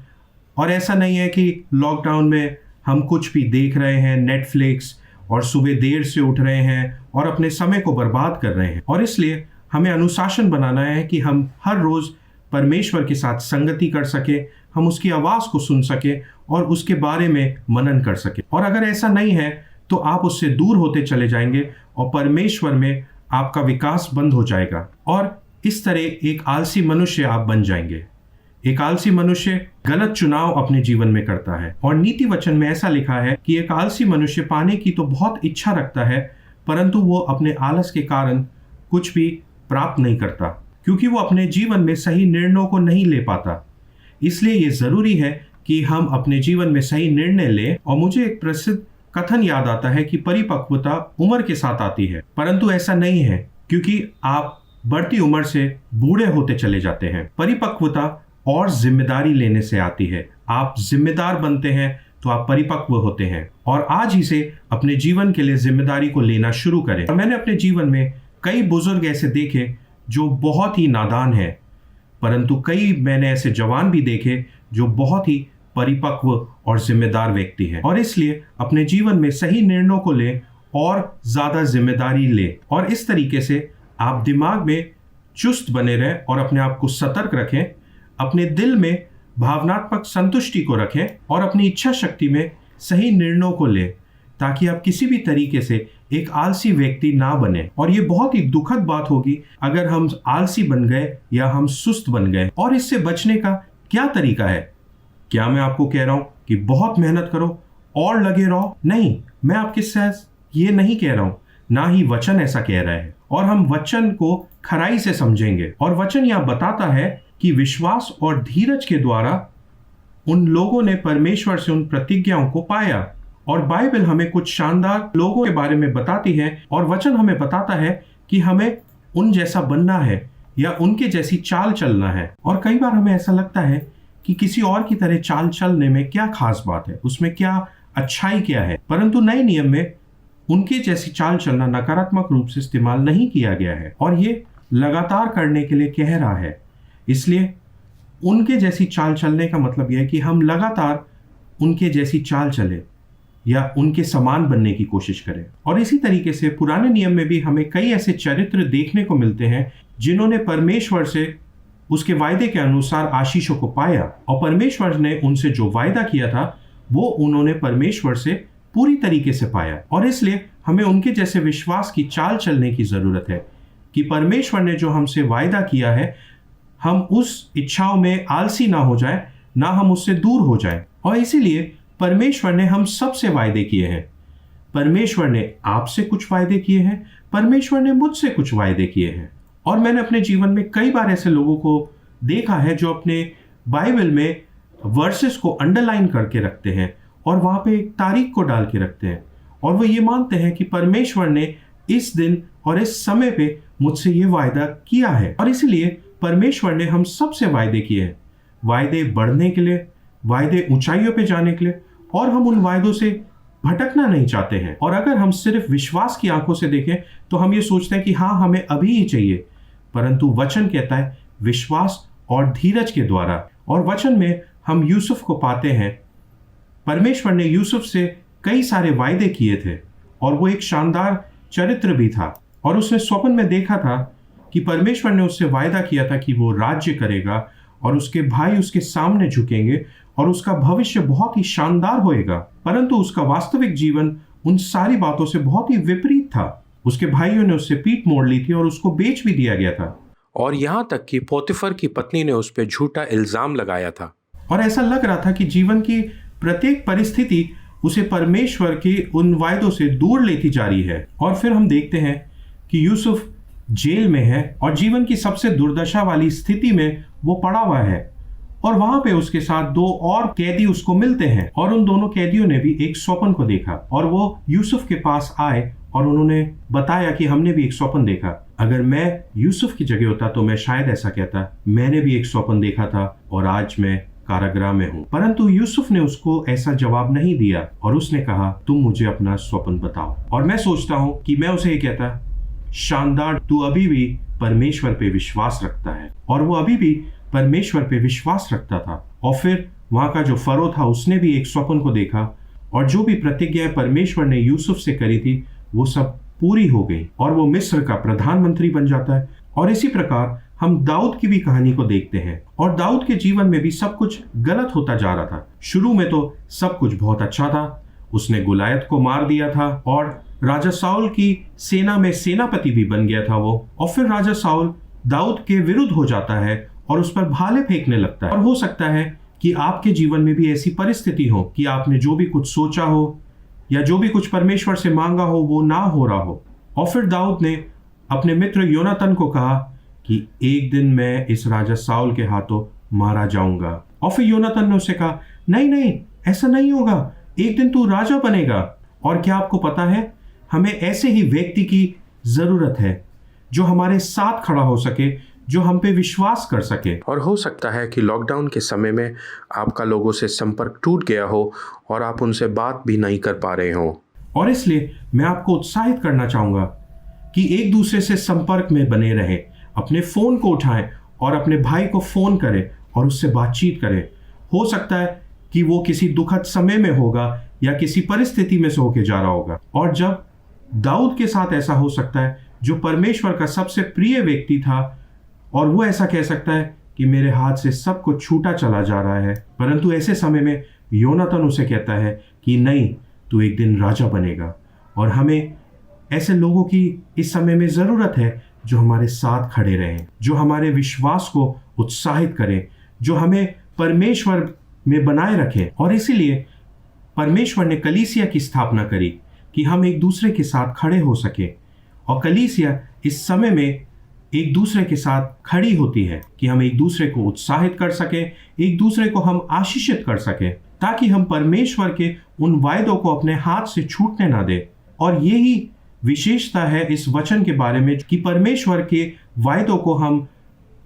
Speaker 1: और ऐसा नहीं है कि लॉकडाउन में हम कुछ भी देख रहे हैं नेटफ्लिक्स और सुबह देर से उठ रहे हैं और अपने समय को बर्बाद कर रहे हैं। और इसलिए हमें अनुशासन बनाना है कि हम हर रोज परमेश्वर के साथ संगति कर सके, हम उसकी आवाज को सुन सके और उसके बारे में मनन कर सके। और अगर ऐसा नहीं है तो आप उससे दूर होते चले जाएंगे और परमेश्वर में आपका विकास बंद हो जाएगा और इस तरह एक आलसी मनुष्य आप बन जाएंगे। एक आलसी मनुष्य गलत चुनाव अपने जीवन में करता है और नीति वचन में ऐसा लिखा है कि एक आलसी मनुष्य पाने की तो बहुत इच्छा रखता है, परंतु वो अपने आलस के कारण कुछ भी प्राप्त नहीं करता, क्योंकि वो अपने जीवन में सही निर्णयों को नहीं ले पाता। इसलिए ये जरूरी है कि हम अपने जीवन में सही निर्णय लें। और मुझे एक प्रसिद्ध कथन याद आता है कि परिपक्वता उम्र के साथ आती है, परंतु ऐसा नहीं है, क्योंकि आप बढ़ती उम्र से बूढ़े होते चले जाते हैं। परिपक्वता और जिम्मेदारी लेने से आती है। आप जिम्मेदार बनते हैं तो आप परिपक्व होते हैं और आज ही से अपने जीवन के लिए जिम्मेदारी को लेना शुरू करें। और मैंने अपने जीवन में कई बुजुर्ग ऐसे देखे जो बहुत ही नादान हैं, परंतु कई मैंने ऐसे जवान भी देखे जो बहुत ही परिपक्व और जिम्मेदार व्यक्ति हैं। और इसलिए अपने जीवन में सही निर्णयों को लें और ज्यादा जिम्मेदारी लें और इस तरीके से आप दिमाग में चुस्त बने रहें और अपने आप को सतर्क रखें, अपने दिल में भावनात्मक संतुष्टि को रखें और अपनी इच्छा शक्ति में सही निर्णयों को लें, ताकि आप किसी भी तरीके से एक आलसी व्यक्ति ना बने। और ये बहुत ही दुखद बात होगी अगर हम आलसी बन गए या हम सुस्त बन गए। और इससे बचने का क्या तरीका है? क्या मैं आपको कह रहा हूं कि बहुत मेहनत करो और लगे रहो? नहीं, मैं आपके साथ ये नहीं कह रहा हूं, ना ही वचन ऐसा कह रहा है। और हम वचन को खराई से समझेंगे। और वचन यह बताता है कि विश्वास और धीरज के द्वारा उन लोगों ने परमेश्वर से उन प्रतिज्ञाओं को पाया। और बाइबल हमें कुछ शानदार लोगों के बारे में बताती है और वचन हमें बताता है कि हमें उन जैसा बनना है या उनके जैसी चाल चलना है। और कई बार हमें ऐसा लगता है कि किसी और की तरह चाल चलने में क्या खास बात है, उसमें क्या अच्छाई क्या है, परंतु नए नियम में उनके जैसी चाल चलना नकारात्मक रूप से इस्तेमाल नहीं किया गया है और ये लगातार करने के लिए कह रहा है। इसलिए उनके जैसी चाल चलने का मतलब यह है कि हम लगातार उनके जैसी चाल चले या उनके समान बनने की कोशिश करें। और इसी तरीके से पुराने नियम में भी हमें कई ऐसे चरित्र देखने को मिलते हैं जिन्होंने परमेश्वर से उसके वायदे के अनुसार आशीषों को पाया और परमेश्वर ने उनसे जो वायदा किया था वो उन्होंने परमेश्वर से पूरी तरीके से पाया। और इसलिए हमें उनके जैसे विश्वास की चाल चलने की जरूरत है कि परमेश्वर ने जो हमसे वायदा किया है हम उस इच्छाओं में आलसी ना हो जाए, ना हम उससे दूर हो जाए। और इसीलिए परमेश्वर ने हम सबसे वायदे किए हैं। परमेश्वर ने आपसे कुछ वायदे किए हैं, परमेश्वर ने मुझसे कुछ वायदे किए हैं। और मैंने अपने जीवन में कई बार ऐसे लोगों को देखा है जो अपने बाइबल में वर्सेस को अंडरलाइन करके रखते हैं और वहां पे एक तारीख को डाल के रखते हैं और वो ये मानते हैं कि परमेश्वर ने इस दिन और इस समय पे मुझसे ये वायदा किया है। और इसीलिए परमेश्वर ने हम सबसे वायदे किए हैं, वायदे बढ़ने के लिए, वायदे ऊंचाइयों पे जाने के लिए, और हम उन वायदों से भटकना नहीं चाहते हैं। और अगर हम सिर्फ विश्वास की आंखों से देखें तो हम ये सोचते हैं कि हाँ हमें अभी ही चाहिए, परंतु वचन कहता है विश्वास और धीरज के द्वारा। और वचन में हम यूसुफ को पाते हैं। परमेश्वर ने यूसुफ से कई सारे वायदे किए थे और वो एक शानदार चरित्र भी था और उसने स्वप्न में देखा था कि परमेश्वर ने उससे वायदा किया था कि वो राज्य करेगा और उसके भाई उसके सामने झुकेंगे और उसका भविष्य बहुत ही शानदार होएगा। परंतु उसका वास्तविक जीवन उन सारी बातों से बहुत ही विपरीत था। उसके भाइयों ने उससे पीठ मोड़ ली थी और उसको बेच भी दिया गया था और यहाँ तक कि पोतीफर की पत्नी ने उस पर झूठा इल्जाम लगाया था। और ऐसा लग रहा था कि जीवन की प्रत्येक परिस्थिति उसे परमेश्वर के उन वायदों से दूर लेती जा रही है। और फिर हम देखते हैं कि यूसुफ जेल में है और जीवन की सबसे दुर्दशा वाली स्थिति में वो पड़ा हुआ है, और वहां पे उसके साथ दो और कैदी उसको मिलते हैं, और उन दोनों कैदियों ने भी एक स्वप्न को देखा, और वो यूसुफ के पास आए और उन्होंने बताया कि हमने भी एक स्वप्न देखा। अगर मैं यूसुफ की जगह होता तो मैं शायद ऐसा कहता, मैंने भी एक स्वप्न देखा था और आज मैं कारागृह में हूँ। परंतु यूसुफ ने उसको ऐसा जवाब नहीं दिया और उसने कहा, तुम मुझे अपना स्वप्न बताओ। और मैं सोचता हूँ कि मैं उसे ये कहता, शानदार, तू अभी भी परमेश्वर पे विश्वास रखता है। और वो अभी भी परमेश्वर पे विश्वास रखता था। और फिर वहां का जो फरो था उसने भी एक स्वप्न को देखा, और जो भी प्रतिज्ञा परमेश्वर ने यूसुफ से करी थी वो सब पूरी हो गई, और वो मिस्र का प्रधानमंत्री बन जाता है। और इसी प्रकार हम दाऊद की भी कहानी को देखते हैं, और दाऊद के जीवन में भी सब कुछ गलत होता जा रहा था। शुरू में तो सब कुछ बहुत अच्छा था, उसने गुलायत को मार दिया था और राजा साउल की सेना में सेनापति भी बन गया था वो। और फिर राजा साउल दाऊद के विरुद्ध हो जाता है और उस पर भाले फेंकने लगता है। और हो सकता है कि आपके जीवन में भी ऐसी परिस्थिति हो कि आपने जो भी कुछ सोचा हो या जो भी कुछ परमेश्वर से मांगा हो वो ना हो रहा हो। और फिर दाऊद ने अपने मित्र योनातन को कहा कि एक दिन मैं इस राजा साउल के हाथों मारा जाऊंगा। और फिर योनातन ने उसे कहा, नहीं नहीं, ऐसा नहीं होगा, एक दिन तू राजा बनेगा। और क्या आपको पता है, हमें ऐसे ही व्यक्ति की जरूरत है जो हमारे साथ खड़ा हो सके, जो हम पे विश्वास कर सके। और हो सकता है कि लॉकडाउन के समय में आपका लोगों से संपर्क टूट गया हो और आप उनसे बात भी नहीं कर पा रहे हो, और इसलिए मैं आपको उत्साहित करना चाहूंगा कि एक दूसरे से संपर्क में बने रहें। अपने फोन को उठाएं और अपने भाई को फोन करें और उससे बातचीत करें। हो सकता है कि वो किसी दुखद समय में होगा या किसी परिस्थिति में से होके जा रहा होगा। और जब दाऊद के साथ ऐसा हो सकता है, जो परमेश्वर का सबसे प्रिय व्यक्ति था, और वो ऐसा कह सकता है कि मेरे हाथ से सब कुछ छूटा चला जा रहा है, परंतु ऐसे समय में योनातन उसे कहता है कि नहीं, तू एक दिन राजा बनेगा। और हमें ऐसे लोगों की इस समय में ज़रूरत है जो हमारे साथ खड़े रहें, जो हमारे विश्वास को उत्साहित करें, जो हमें परमेश्वर में बनाए रखें। और इसीलिए परमेश्वर ने कलीसिया की स्थापना करी कि हम एक दूसरे के साथ खड़े हो सके। और कलीसिया इस समय में एक दूसरे के साथ खड़ी होती है कि हम एक दूसरे को उत्साहित कर सके, एक दूसरे को हम आशीषित कर सके, ताकि हम परमेश्वर के उन वायदों को अपने हाथ से छूटने ना दे। और यही विशेषता है इस वचन के बारे में कि परमेश्वर के वायदों को हम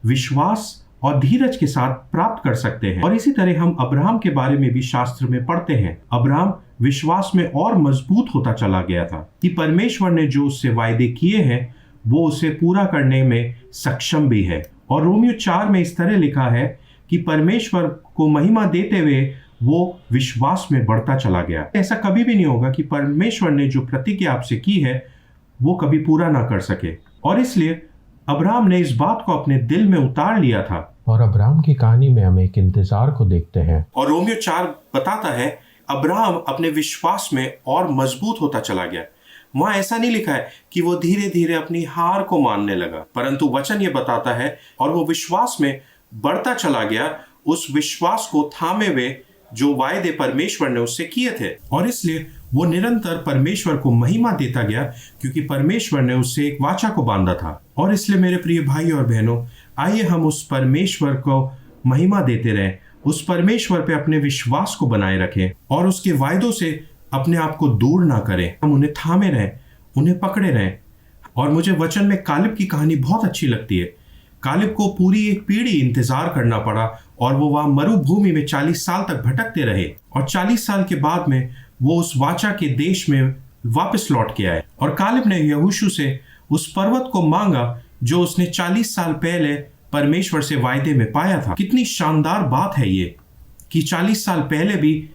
Speaker 1: विश्वास और धीरज के साथ प्राप्त कर सकते हैं। और इसी तरह हम अब्राहम के बारे में भी शास्त्र में पढ़ते हैं। अब्राहम विश्वास में और मजबूत होता चला गया था कि परमेश्वर ने जो उससे वायदे किए हैं वो उसे पूरा करने में सक्षम भी है। और रोमियो 4 में इस तरह लिखा है कि परमेश्वर को महिमा देते हुए वो विश्वास में बढ़ता चला गया। ऐसा कभी भी नहीं होगा कि परमेश्वर ने जो प्रतिज्ञा आपसे की है वो कभी पूरा ना कर सके। और इसलिए अब्राहम ने इस बात को अपने दिल में उतार लिया था। और अब्राहम की कहानी में हम एक इंतजार को देखते हैं। और रोमियो 4 बताता है अब्राहम अपने विश्वास में और मजबूत होता चला गया। वहां ऐसा नहीं लिखा है कि वो धीरे धीरे अपनी हार को मानने लगा, परंतु वचन ये बताता है और वो विश्वास में बढ़ता चला गया, उस विश्वास को थामे हुए जो वायदे परमेश्वर ने उससे किए थे। और इसलिए वो निरंतर परमेश्वर को महिमा देता गया, क्योंकि परमेश्वर ने उससे एक वाचा को बांधा था। और इसलिए मेरे प्रिय भाई और बहनों, आइए हम उस परमेश्वर को महिमा देते रहें, उस परमेश्वर पे अपने विश्वास को बनाए रखें और उसके वायदों से अपने आप को दूर ना करें। हम उन्हें थामे रहें, उन्हें पकड़े रहें। और मुझे वचन में कालिब की कहानी बहुत अच्छी लगती है। कालिब को पूरी एक पीढ़ी इंतजार करना पड़ा और वो वहां मरुभूमि में 40 साल तक भटकते रहे, और 40 साल के बाद में वो उस वाचा के देश में वापस लौट के आए। और कालिब ने यहोशू से उस पर्वत को मांगा जो उसने 40 साल पहले परमेश्वर से वायदे में पाया था। कितनी शानदार बात है ये कि 40 साल पहले भी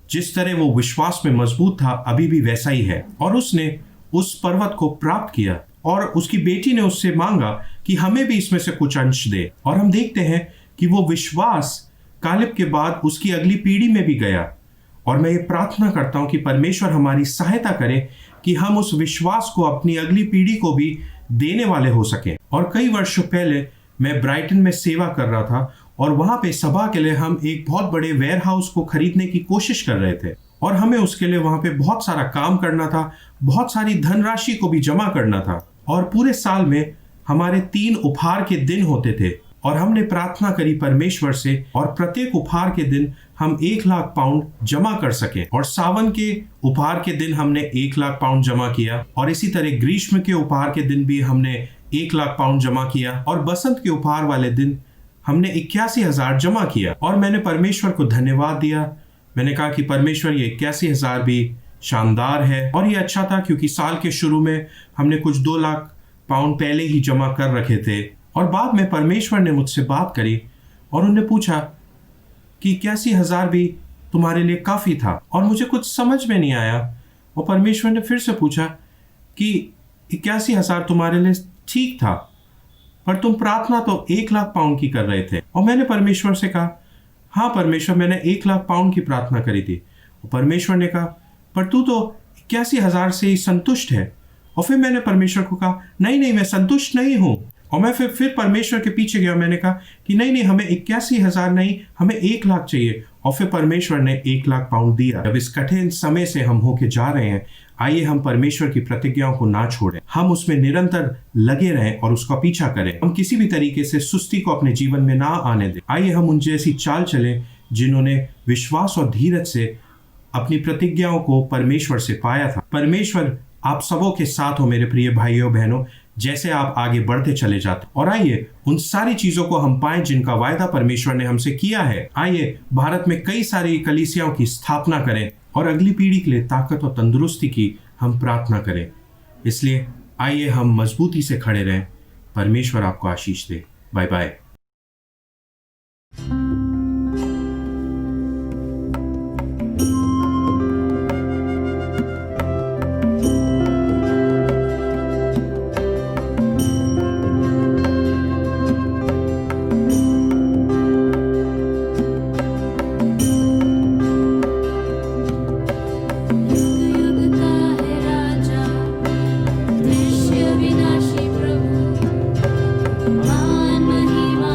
Speaker 1: जिस तरह वो विश्वास में मजबूत था अभी भी वैसा ही है। और उसने उस पर्वत को प्राप्त किया और उसकी बेटी ने उससे मांगा कि हमें भी इसमें से कुछ अंश दे। और हम देखते हैं कि वो विश्वास कालिब के बाद उसकी अगली पीढ़ी में भी गया। और मैं ये प्रार्थना करता हूं कि परमेश्वर हमारी सहायता करे कि हम उस विश्वास को अपनी अगली पीढ़ी को भी देने वाले हो सकें। और कई वर्षों पहले मैं ब्राइटन में सेवा कर रहा था और वहां पे सभा के लिए हम एक बहुत बड़े वेयर हाउस को खरीदने की कोशिश कर रहे थे। और हमें उसके लिए वहां पे बहुत सारा काम करना था, बहुत सारी धनराशि को भी जमा करना था। और पूरे साल में हमारे 3 उपहार के दिन होते थे और हमने प्रार्थना करी परमेश्वर से और प्रत्येक उपहार के दिन हम 1 लाख पाउंड जमा कर सके। और सावन के उपहार के दिन हमने 1 लाख पाउंड जमा किया और इसी तरह ग्रीष्म के उपहार के दिन भी हमने 1 लाख पाउंड जमा किया और बसंत के उपहार वाले दिन हमने 81,000 जमा किया। और मैंने परमेश्वर को धन्यवाद दिया। मैंने कहा कि परमेश्वर ये 81,000 भी शानदार है और ये अच्छा था, क्योंकि साल के शुरू में हमने कुछ 2 लाख पाउंड पहले ही जमा कर रखे थे। और बाद में परमेश्वर ने मुझसे बात करी और उन्होंने पूछा कि 81,000 भी तुम्हारे लिए काफ़ी था। और मुझे कुछ समझ में नहीं आया और परमेश्वर ने फिर से पूछा कि 81,000 तुम्हारे लिए ठीक था, पर तुम प्रार्थना तो 1 लाख पाउंड की कर रहे थे। और मैंने परमेश्वर से कहा, हाँ परमेश्वर, मैंने 1 लाख पाउंड की प्रार्थना करी थी। और परमेश्वर ने कहा, पर तू तो 81,000 से ही संतुष्ट है। और फिर मैंने परमेश्वर को कहा, नहीं मैं संतुष्ट नहीं हूँ। और मैं फिर परमेश्वर के पीछे गया। मैंने कहा कि नहीं हमें 81,000 नहीं, हमें 1 लाख चाहिए। और फिर परमेश्वर ने 1 लाख पाउंड दिया। जब इस कठिन समय से हम होके जा रहे हैं, आइए हम परमेश्वर की प्रतिज्ञाओं को ना छोड़ें, हम उसमें निरंतर लगे रहें और उसका पीछा करें। हम किसी भी तरीके से सुस्ती को अपने जीवन में ना आने दें। आइए हम उन जैसी चाल चलें जिन्होंने विश्वास और धीरज से अपनी प्रतिज्ञाओं को परमेश्वर से पाया था। परमेश्वर आप सबों के साथ हो मेरे प्रिय भाइयों बहनों, जैसे आप आगे बढ़ते चले जाते। और आइए उन सारी चीजों को हम पाएं जिनका वायदा परमेश्वर ने हमसे किया है। आइए भारत में कई सारी कलीसियाओं की स्थापना करें और अगली पीढ़ी के लिए ताकत और तंदुरुस्ती की हम प्रार्थना करें। इसलिए आइए हम मजबूती से खड़े रहें। परमेश्वर आपको आशीष दे। Bye bye.
Speaker 6: विनाशी प्रभु, मान महिमा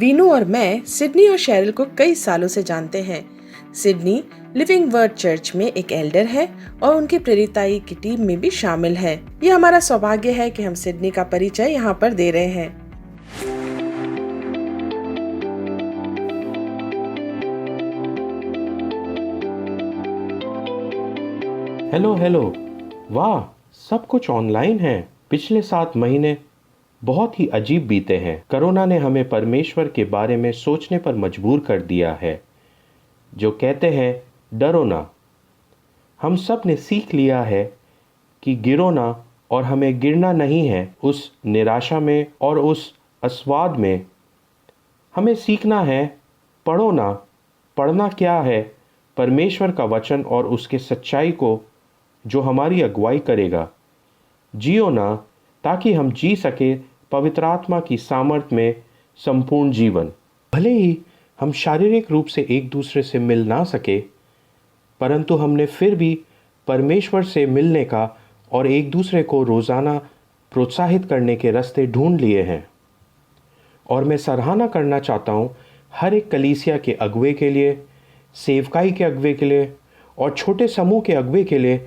Speaker 2: वीनू और मैं सिडनी और शेरिल को कई सालों से जानते हैं। सिडनी लिविंग वर्ड चर्च में एक एल्डर है और उनकी प्रेरिताई की टीम में भी शामिल है। ये हमारा सौभाग्य है कि हम सिडनी का परिचय यहाँ पर दे रहे हैं।
Speaker 1: हेलो, वाह, सब कुछ ऑनलाइन है। पिछले 7 महीने बहुत ही अजीब बीते हैं। कोरोना ने हमें परमेश्वर के बारे में सोचने पर मजबूर कर दिया है। जो कहते हैं डरो ना। हम सब ने सीख लिया है कि गिरो ना, और हमें गिरना नहीं है उस निराशा में और उस अस्वाद में। हमें सीखना है पढ़ो ना। पढ़ना क्या है? परमेश्वर का वचन और उसके सच्चाई को जो हमारी अगुवाई करेगा। जियो ना ताकि हम जी सके पवित्र आत्मा की सामर्थ्य में संपूर्ण जीवन। भले ही हम शारीरिक रूप से एक दूसरे से मिल ना सके, परंतु हमने फिर भी परमेश्वर से मिलने का और एक दूसरे को रोज़ाना प्रोत्साहित करने के रास्ते ढूंढ लिए हैं। और मैं सराहना करना चाहता हूँ हर एक कलीसिया के अगुवे के लिए, सेवकाई के अगुवे के लिए और छोटे समूह के अगुवे के लिए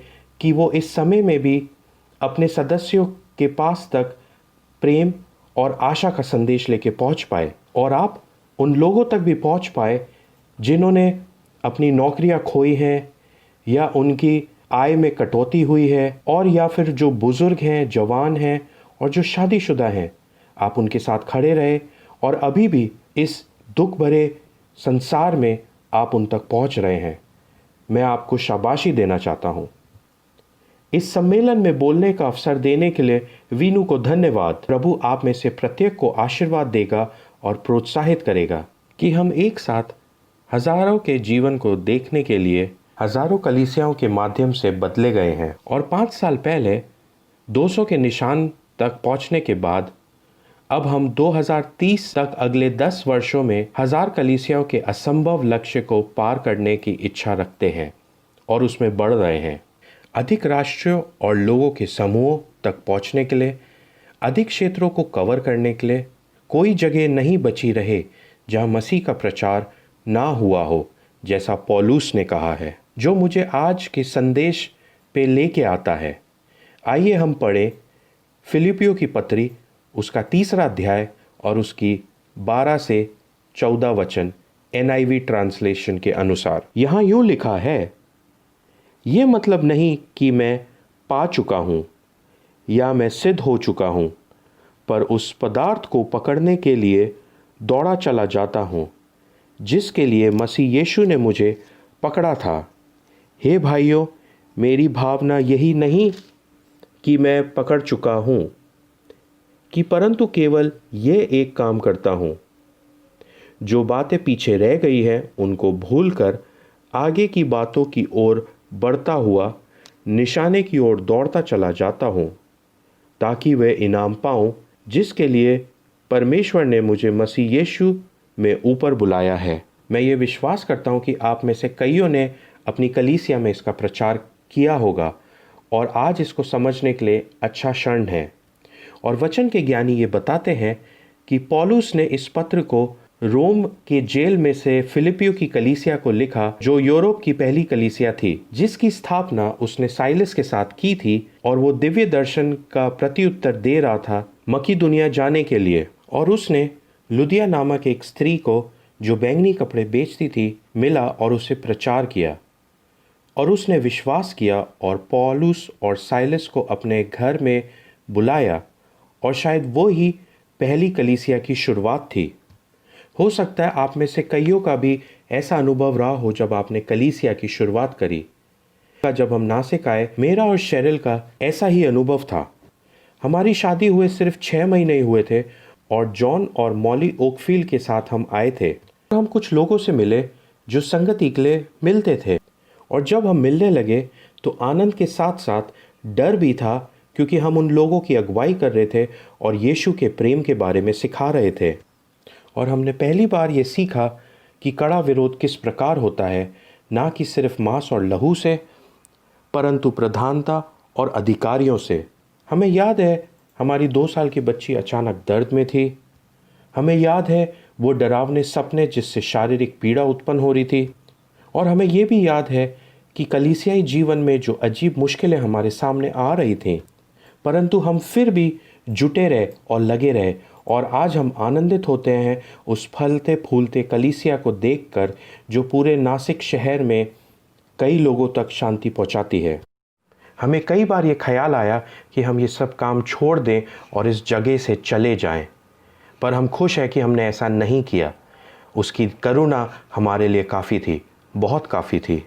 Speaker 1: कि वो इस समय में भी अपने सदस्यों के पास तक प्रेम और आशा का संदेश लेके पहुंच पाए, और आप उन लोगों तक भी पहुंच पाए जिन्होंने अपनी नौकरियां खोई हैं या उनकी आय में कटौती हुई है, और या फिर जो बुज़ुर्ग हैं, जवान हैं और जो शादीशुदा हैं। आप उनके साथ खड़े रहे और अभी भी इस दुख भरे संसार में आप उन तक पहुंच रहे हैं। मैं आपको शाबाशी देना चाहता हूं। इस सम्मेलन में बोलने का अवसर देने के लिए वीनू को धन्यवाद। प्रभु आप में से प्रत्येक को आशीर्वाद देगा और प्रोत्साहित करेगा कि हम एक साथ हजारों के जीवन को देखने के लिए हजारों कलीसियाओं के माध्यम से बदले गए हैं, और 5 साल पहले 200 के निशान तक पहुंचने के बाद अब हम 2030 तक अगले 10 वर्षों में 1000 कलीसियाओं के असंभव लक्ष्य को पार करने की इच्छा रखते हैं और उसमें बढ़ रहे हैं। अधिक राष्ट्रों और लोगों के समूहों तक पहुंचने के लिए, अधिक क्षेत्रों को कवर करने के लिए कोई जगह नहीं बची रहे जहां मसीह का प्रचार ना हुआ हो, जैसा पौलुस ने कहा है, जो मुझे आज के संदेश पे लेके आता है। आइए हम पढ़ें फिलिपियों की पत्री, उसका 3 अध्याय और उसकी 12 से 14 वचन NIV ट्रांसलेशन के अनुसार। यहाँ यूँ लिखा है, ये मतलब नहीं कि मैं पा चुका हूँ या मैं सिद्ध हो चुका हूँ, पर उस पदार्थ को पकड़ने के लिए दौड़ा चला जाता हूँ जिसके लिए मसीह यीशु ने मुझे पकड़ा था। हे भाइयों, मेरी भावना यही नहीं कि मैं पकड़ चुका हूँ, कि परंतु केवल ये एक काम करता हूँ, जो बातें पीछे रह गई हैं उनको भूलकर आगे की बातों की ओर बढ़ता हुआ निशाने की ओर दौड़ता चला जाता हूँ, ताकि वह इनाम पाऊँ जिसके लिए परमेश्वर ने मुझे मसीह यीशु में ऊपर बुलाया है। मैं ये विश्वास करता हूँ कि आप में से कईयों ने अपनी कलीसिया में इसका प्रचार किया होगा और आज इसको समझने के लिए अच्छा क्षण है। और वचन के ज्ञानी ये बताते हैं कि पौलुस ने इस पत्र को रोम के जेल में से फिलिपियों की कलीसिया को लिखा, जो यूरोप की पहली कलीसिया थी, जिसकी स्थापना उसने साइलस के साथ की थी, और वो दिव्य दर्शन का प्रत्युत्तर दे रहा था मकीदुनिया जाने के लिए। और उसने लुदिया नामक एक स्त्री को जो बैंगनी कपड़े बेचती थी मिला और उसे प्रचार किया, और उसने विश्वास किया और पौलुस और साइलस को अपने घर में बुलाया, और शायद वो ही पहली कलीसिया की शुरुआत थी। हो सकता है आप में से कईयों का भी ऐसा अनुभव रहा हो जब आपने कलीसिया की शुरुआत करी। जब हम नासिक आए, मेरा और शेरिल का ऐसा ही अनुभव था। हमारी शादी हुए सिर्फ 6 महीने ही हुए थे और जॉन और मॉली ओकफील्ड के साथ हम आए थे। हम कुछ लोगों से मिले जो संगति के लिए मिलते थे, और जब हम मिलने लगे तो आनंद के साथ साथ डर भी था, क्योंकि हम उन लोगों की अगुवाई कर रहे थे और यीशु के प्रेम के बारे में सिखा रहे थे। और हमने पहली बार ये सीखा कि कड़ा विरोध किस प्रकार होता है, ना कि सिर्फ मांस और लहू से, परंतु प्रधानता और अधिकारियों से। हमें याद है हमारी 2 साल की बच्ची अचानक दर्द में थी। हमें याद है वो डरावने सपने जिससे शारीरिक पीड़ा उत्पन्न हो रही थी। और हमें ये भी याद है कि कलीसियाई जीवन में जो अजीब मुश्किलें हमारे सामने आ रही थीं, परंतु हम फिर भी जुटे रहे और लगे रहे। और आज हम आनंदित होते हैं उस फलते फूलते कलीसिया को देखकर जो पूरे नासिक शहर में कई लोगों तक शांति पहुंचाती है। हमें कई बार ये ख्याल आया कि हम ये सब काम छोड़ दें और इस जगह से चले जाएं, पर हम खुश हैं कि हमने ऐसा नहीं किया। उसकी करुणा हमारे लिए काफ़ी थी, बहुत काफ़ी थी।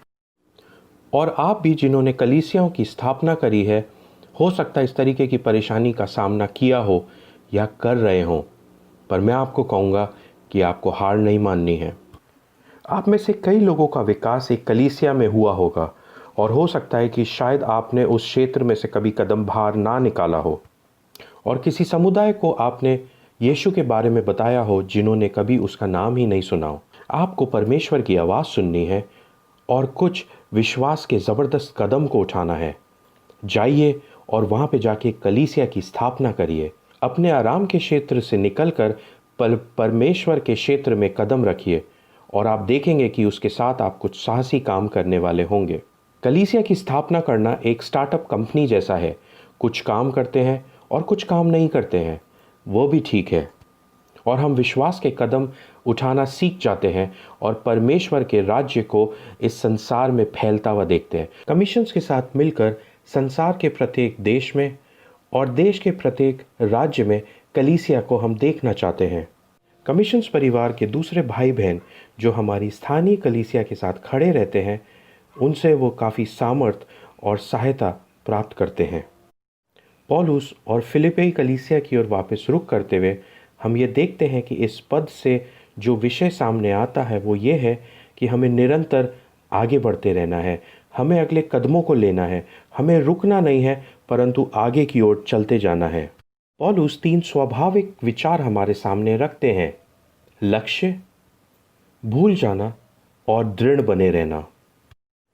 Speaker 1: और आप भी जिन्होंने कलीसियाओं की स्थापना करी है, हो सकता है इस तरीके की परेशानी का सामना किया हो या कर रहे हों, पर मैं आपको कहूँगा कि आपको हार नहीं माननी है। आप में से कई लोगों का विकास एक कलीसिया में हुआ होगा और हो सकता है कि शायद आपने उस क्षेत्र में से कभी कदम बाहर ना निकाला हो और किसी समुदाय को आपने यीशु के बारे में बताया हो जिन्होंने कभी उसका नाम ही नहीं सुना हो। आपको परमेश्वर की आवाज़ सुननी है और कुछ विश्वास के ज़बरदस्त कदम को उठाना है। जाइए और वहाँ पे जाके कलीसिया की स्थापना करिए। अपने आराम के क्षेत्र से निकलकर परमेश्वर के क्षेत्र में कदम रखिए और आप देखेंगे कि उसके साथ आप कुछ साहसी काम करने वाले होंगे। कलीसिया की स्थापना करना एक स्टार्टअप कंपनी जैसा है। कुछ काम करते हैं और कुछ काम नहीं करते हैं, वो भी ठीक है। और हम विश्वास के कदम उठाना सीख जाते हैं और परमेश्वर के राज्य को इस संसार में फैलता हुआ देखते हैं। कमीशंस के साथ मिलकर संसार के प्रत्येक देश में और देश के प्रत्येक राज्य में कलीसिया को हम देखना चाहते हैं। कमीशंस परिवार के दूसरे भाई बहन जो हमारी स्थानीय कलीसिया के साथ खड़े रहते हैं, उनसे वो काफ़ी सामर्थ और सहायता प्राप्त करते हैं। पौलुस और फिलिप्पी कलीसिया की ओर वापस रुख करते हुए हम ये देखते हैं कि इस पद से जो विषय सामने आता है वो ये है कि हमें निरंतर आगे बढ़ते रहना है, हमें अगले कदमों को लेना है, हमें रुकना नहीं है परंतु आगे की ओर चलते जाना है। पौलुस 3 स्वाभाविक विचार हमारे सामने रखते हैं: लक्ष्य, भूल जाना और दृढ़ बने रहना।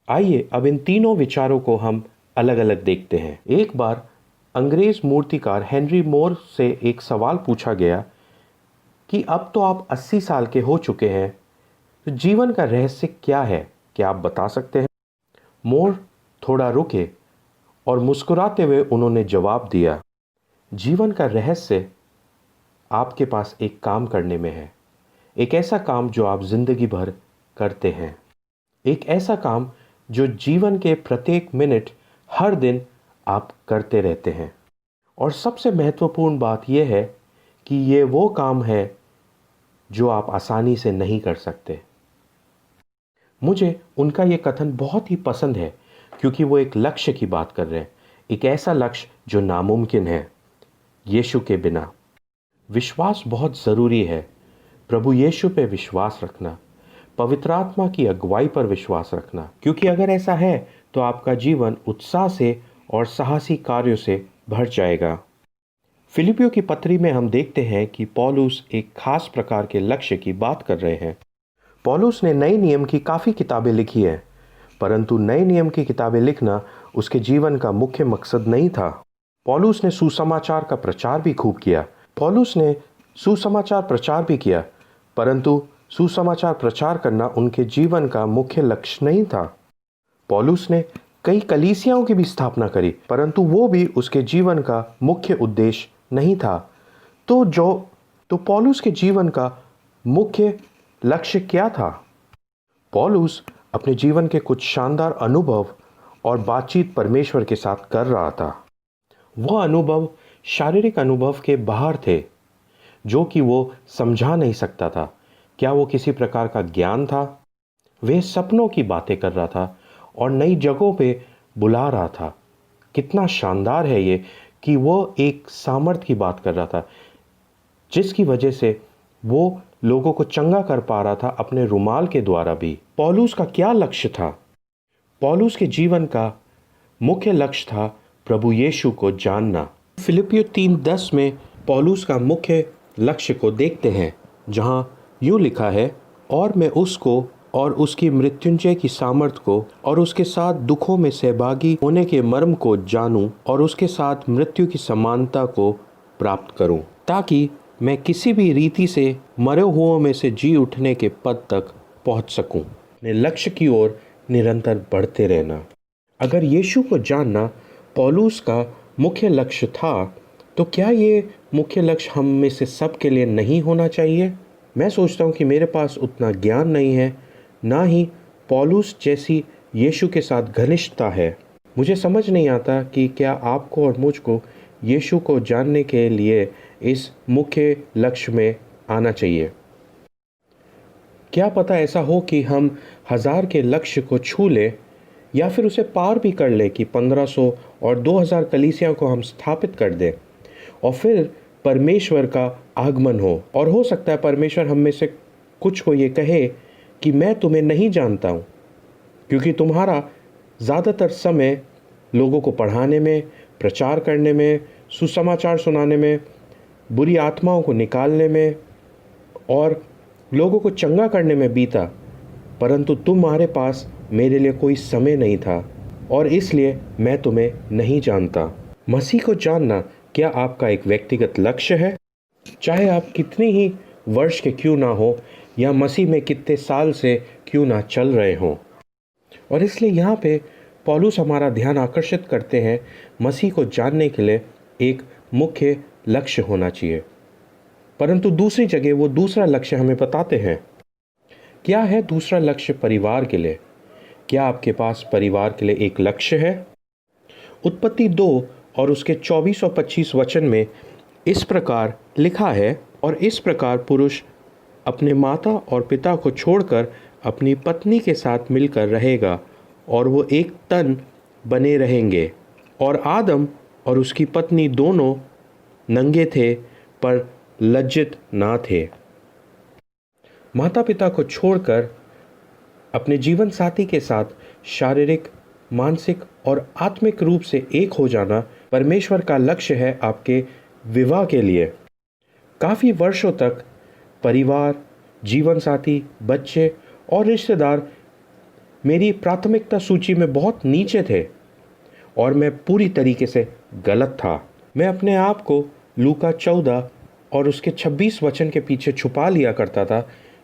Speaker 1: आइए अब इन तीनों विचारों को हम अलग अलग देखते हैं। एक बार अंग्रेज मूर्तिकार हेनरी मोर से एक सवाल पूछा गया कि अब तो आप 80 साल के हो चुके हैं, तो जीवन का रहस्य क्या है, क्या आप बता सकते हैं? मोर थोड़ा रुके और मुस्कुराते हुए उन्होंने जवाब दिया, जीवन का रहस्य आपके पास एक काम करने में है, एक ऐसा काम जो आप जिंदगी भर करते हैं, एक ऐसा काम जो जीवन के प्रत्येक मिनट हर दिन आप करते रहते हैं। और सबसे महत्वपूर्ण बात यह है कि ये वो काम है जो आप आसानी से नहीं कर सकते। मुझे उनका ये कथन बहुत ही पसंद है क्योंकि वो एक लक्ष्य की बात कर रहे हैं, एक ऐसा लक्ष्य जो नामुमकिन है यीशु के बिना। विश्वास बहुत ज़रूरी है। प्रभु यीशु पे विश्वास रखना, पवित्र आत्मा की अगुवाई पर विश्वास रखना, क्योंकि अगर ऐसा है तो आपका जीवन उत्साह से और साहसी कार्यों से भर जाएगा। फिलिपियों की पत्री में हम देखते हैं कि पौलुस एक खास प्रकार के लक्ष्य की बात कर रहे हैं। पौलुस ने नए नियम की काफ़ी किताबें लिखी हैं, परंतु नए नियम की किताबें लिखना उसके जीवन का मुख्य मकसद नहीं था। पौलुस ने सुसमाचार का प्रचार भी खूब किया। पौलुस ने सुसमाचार प्रचार भी किया, परंतु सुसमाचार प्रचार करना उनके जीवन का मुख्य लक्ष्य नहीं था। पौलुस ने कई कलीसियाओं की भी स्थापना करी, परंतु वो भी उसके जीवन का मुख्य उद्देश्य नहीं था। तो पौलुस के जीवन का मुख्य लक्ष्य क्या था? पौलुस अपने जीवन के कुछ शानदार अनुभव और बातचीत परमेश्वर के साथ कर रहा था। वह अनुभव शारीरिक अनुभव के बाहर थे जो कि वो समझा नहीं सकता था। क्या वो किसी प्रकार का ज्ञान था? वह सपनों की बातें कर रहा था और नई जगहों पे बुला रहा था। कितना शानदार है ये कि वो एक सामर्थ की बात कर रहा था जिसकी वजह से वो लोगों को चंगा कर पा रहा था अपने रुमाल के द्वारा भी। पौलुस का क्या लक्ष्य था? पौलुस के जीवन का मुख्य लक्ष्य था प्रभु यीशु को जानना। फिलिपियों 3:10 में पौलुस का मुख्य लक्ष्य को देखते हैं, जहां यूं लिखा है, और मैं उसको और उसकी मृत्युंजय की सामर्थ को और उसके साथ दुखों में सहभागी होने के मर्म को जानूं और उसके साथ मृत्यु की समानता को प्राप्त करूं, ताकि मैं किसी भी रीति से मरे हुओं में से जी उठने के पद तक पहुंच सकूं। अपने लक्ष्य की ओर निरंतर बढ़ते रहना। अगर यीशु को जानना पौलुस का मुख्य लक्ष्य था, तो क्या ये मुख्य लक्ष्य हम में से सब के लिए नहीं होना चाहिए? मैं सोचता हूँ कि मेरे पास उतना ज्ञान नहीं है, ना ही पौलुस जैसी यीशु के साथ घनिष्ठता है। मुझे समझ नहीं आता कि क्या आपको और मुझको यीशु को जानने के लिए इस मुख्य लक्ष्य में आना चाहिए। क्या पता ऐसा हो कि हम 1000 के लक्ष्य को छू लें या फिर उसे पार भी कर लें कि 1500 और 2000 कलीसिया को हम स्थापित कर दें और फिर परमेश्वर का आगमन हो। और हो सकता है परमेश्वर हम में से कुछ को ये कहे कि मैं तुम्हें नहीं जानता हूँ, क्योंकि तुम्हारा ज़्यादातर समय लोगों को पढ़ाने में, प्रचार करने में, सुसमाचार सुनाने में, बुरी आत्माओं को निकालने में और लोगों को चंगा करने में बीता, परंतु तुम्हारे पास मेरे लिए कोई समय नहीं था और इसलिए मैं तुम्हें नहीं जानता। मसीह को जानना क्या आपका एक व्यक्तिगत लक्ष्य है? चाहे आप कितने ही वर्ष के क्यों ना हो या मसीह में कितने साल से क्यों ना चल रहे हों। और इसलिए यहाँ पे पौलुस हमारा ध्यान आकर्षित करते हैं, मसीह को जानने के लिए एक मुख्य लक्ष्य होना चाहिए। परंतु दूसरी जगह वो दूसरा लक्ष्य हमें बताते हैं। क्या है दूसरा लक्ष्य परिवार के लिए? क्या आपके पास परिवार के लिए एक लक्ष्य है? उत्पत्ति 2 और उसके 24 और 25 वचन में इस प्रकार लिखा है, और इस प्रकार पुरुष अपने माता और पिता को छोड़कर अपनी पत्नी के साथ मिलकर रहेगा और वो एक तन बने रहेंगे। और आदम और उसकी पत्नी दोनों नंगे थे पर लज्जित ना थे। माता पिता को छोड़कर अपने जीवन साथी के साथ शारीरिक, मानसिक और आत्मिक रूप से एक हो जाना परमेश्वर का लक्ष्य है आपके विवाह के लिए। काफ़ी वर्षों तक परिवार, जीवन साथी, बच्चे और रिश्तेदार मेरी प्राथमिकता सूची में बहुत नीचे थे और मैं पूरी तरीके से गलत था। मैं अपने आप को लूका 14 और उसके 26 वचन के पीछे छुपा लिया करता था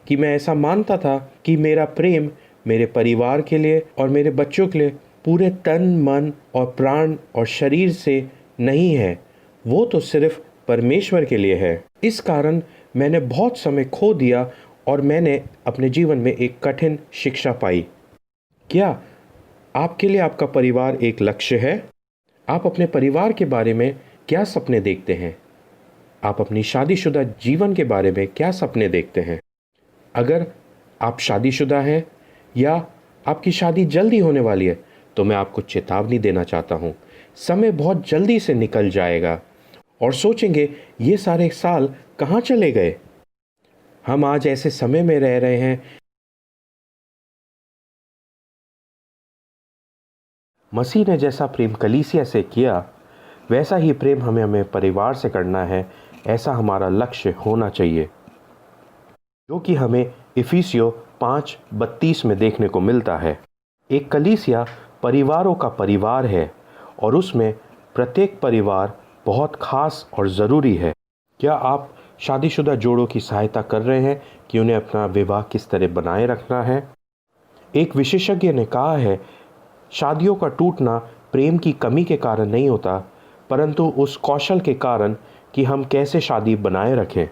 Speaker 1: कि मैं ऐसा मानता था कि मेरा प्रेम मेरे परिवार के लिए और मेरे बच्चों के लिए पूरे तन, मन और प्राण और शरीर से नहीं है, वो तो सिर्फ परमेश्वर के लिए है। इस कारण मैंने बहुत समय खो दिया और मैंने अपने जीवन में एक कठिन शिक्षा पाई। क्या आपके लिए आपका परिवार एक लक्ष्य है? आप अपने परिवार के बारे में क्या सपने देखते हैं? आप अपनी शादीशुदा जीवन के बारे में क्या सपने देखते हैं? अगर आप शादीशुदा हैं या आपकी शादी जल्दी होने वाली है, तो मैं आपको चेतावनी देना चाहता हूँ, समय बहुत जल्दी से निकल जाएगा और सोचेंगे ये सारे साल कहाँ चले गए। हम आज ऐसे समय में रह रहे हैं। मसीह ने जैसा प्रेम कलीसिया से किया, वैसा ही प्रेम हमें परिवार से करना है। ऐसा हमारा लक्ष्य होना चाहिए, जो कि हमें इफिसियों 5:32 में देखने को मिलता है। एक कलीसिया परिवारों का परिवार है और उसमें प्रत्येक परिवार बहुत खास और ज़रूरी है। क्या आप शादीशुदा जोड़ों की सहायता कर रहे हैं कि उन्हें अपना विवाह किस तरह बनाए रखना है? एक विशेषज्ञ ने कहा है, शादियों का टूटना प्रेम की कमी के कारण नहीं होता, परंतु उस कौशल के कारण कि हम कैसे शादी बनाए रखें।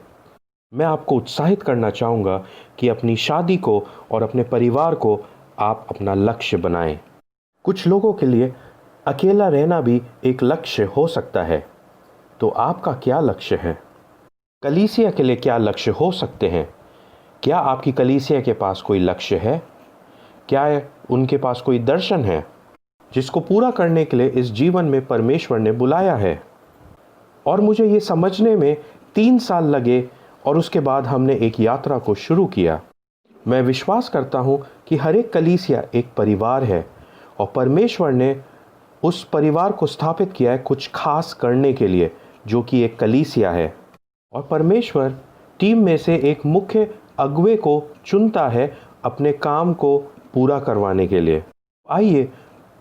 Speaker 1: मैं आपको उत्साहित करना चाहूँगा कि अपनी शादी को और अपने परिवार को आप अपना लक्ष्य बनाएं। कुछ लोगों के लिए अकेला रहना भी एक लक्ष्य हो सकता है। तो आपका क्या लक्ष्य है? कलीसिया के लिए क्या लक्ष्य हो सकते हैं? क्या आपकी कलीसिया के पास कोई लक्ष्य है? क्या उनके पास कोई दर्शन है जिसको पूरा करने के लिए इस जीवन में परमेश्वर ने बुलाया है? और मुझे ये समझने में 3 साल लगे और उसके बाद हमने एक यात्रा को शुरू किया। मैं विश्वास करता हूँ कि हर एक कलीसिया एक परिवार है और परमेश्वर ने उस परिवार को स्थापित किया है कुछ खास करने के लिए, जो कि एक कलीसिया है। और परमेश्वर टीम में से एक मुख्य अगुवे को चुनता है अपने काम को पूरा करवाने के लिए। आइए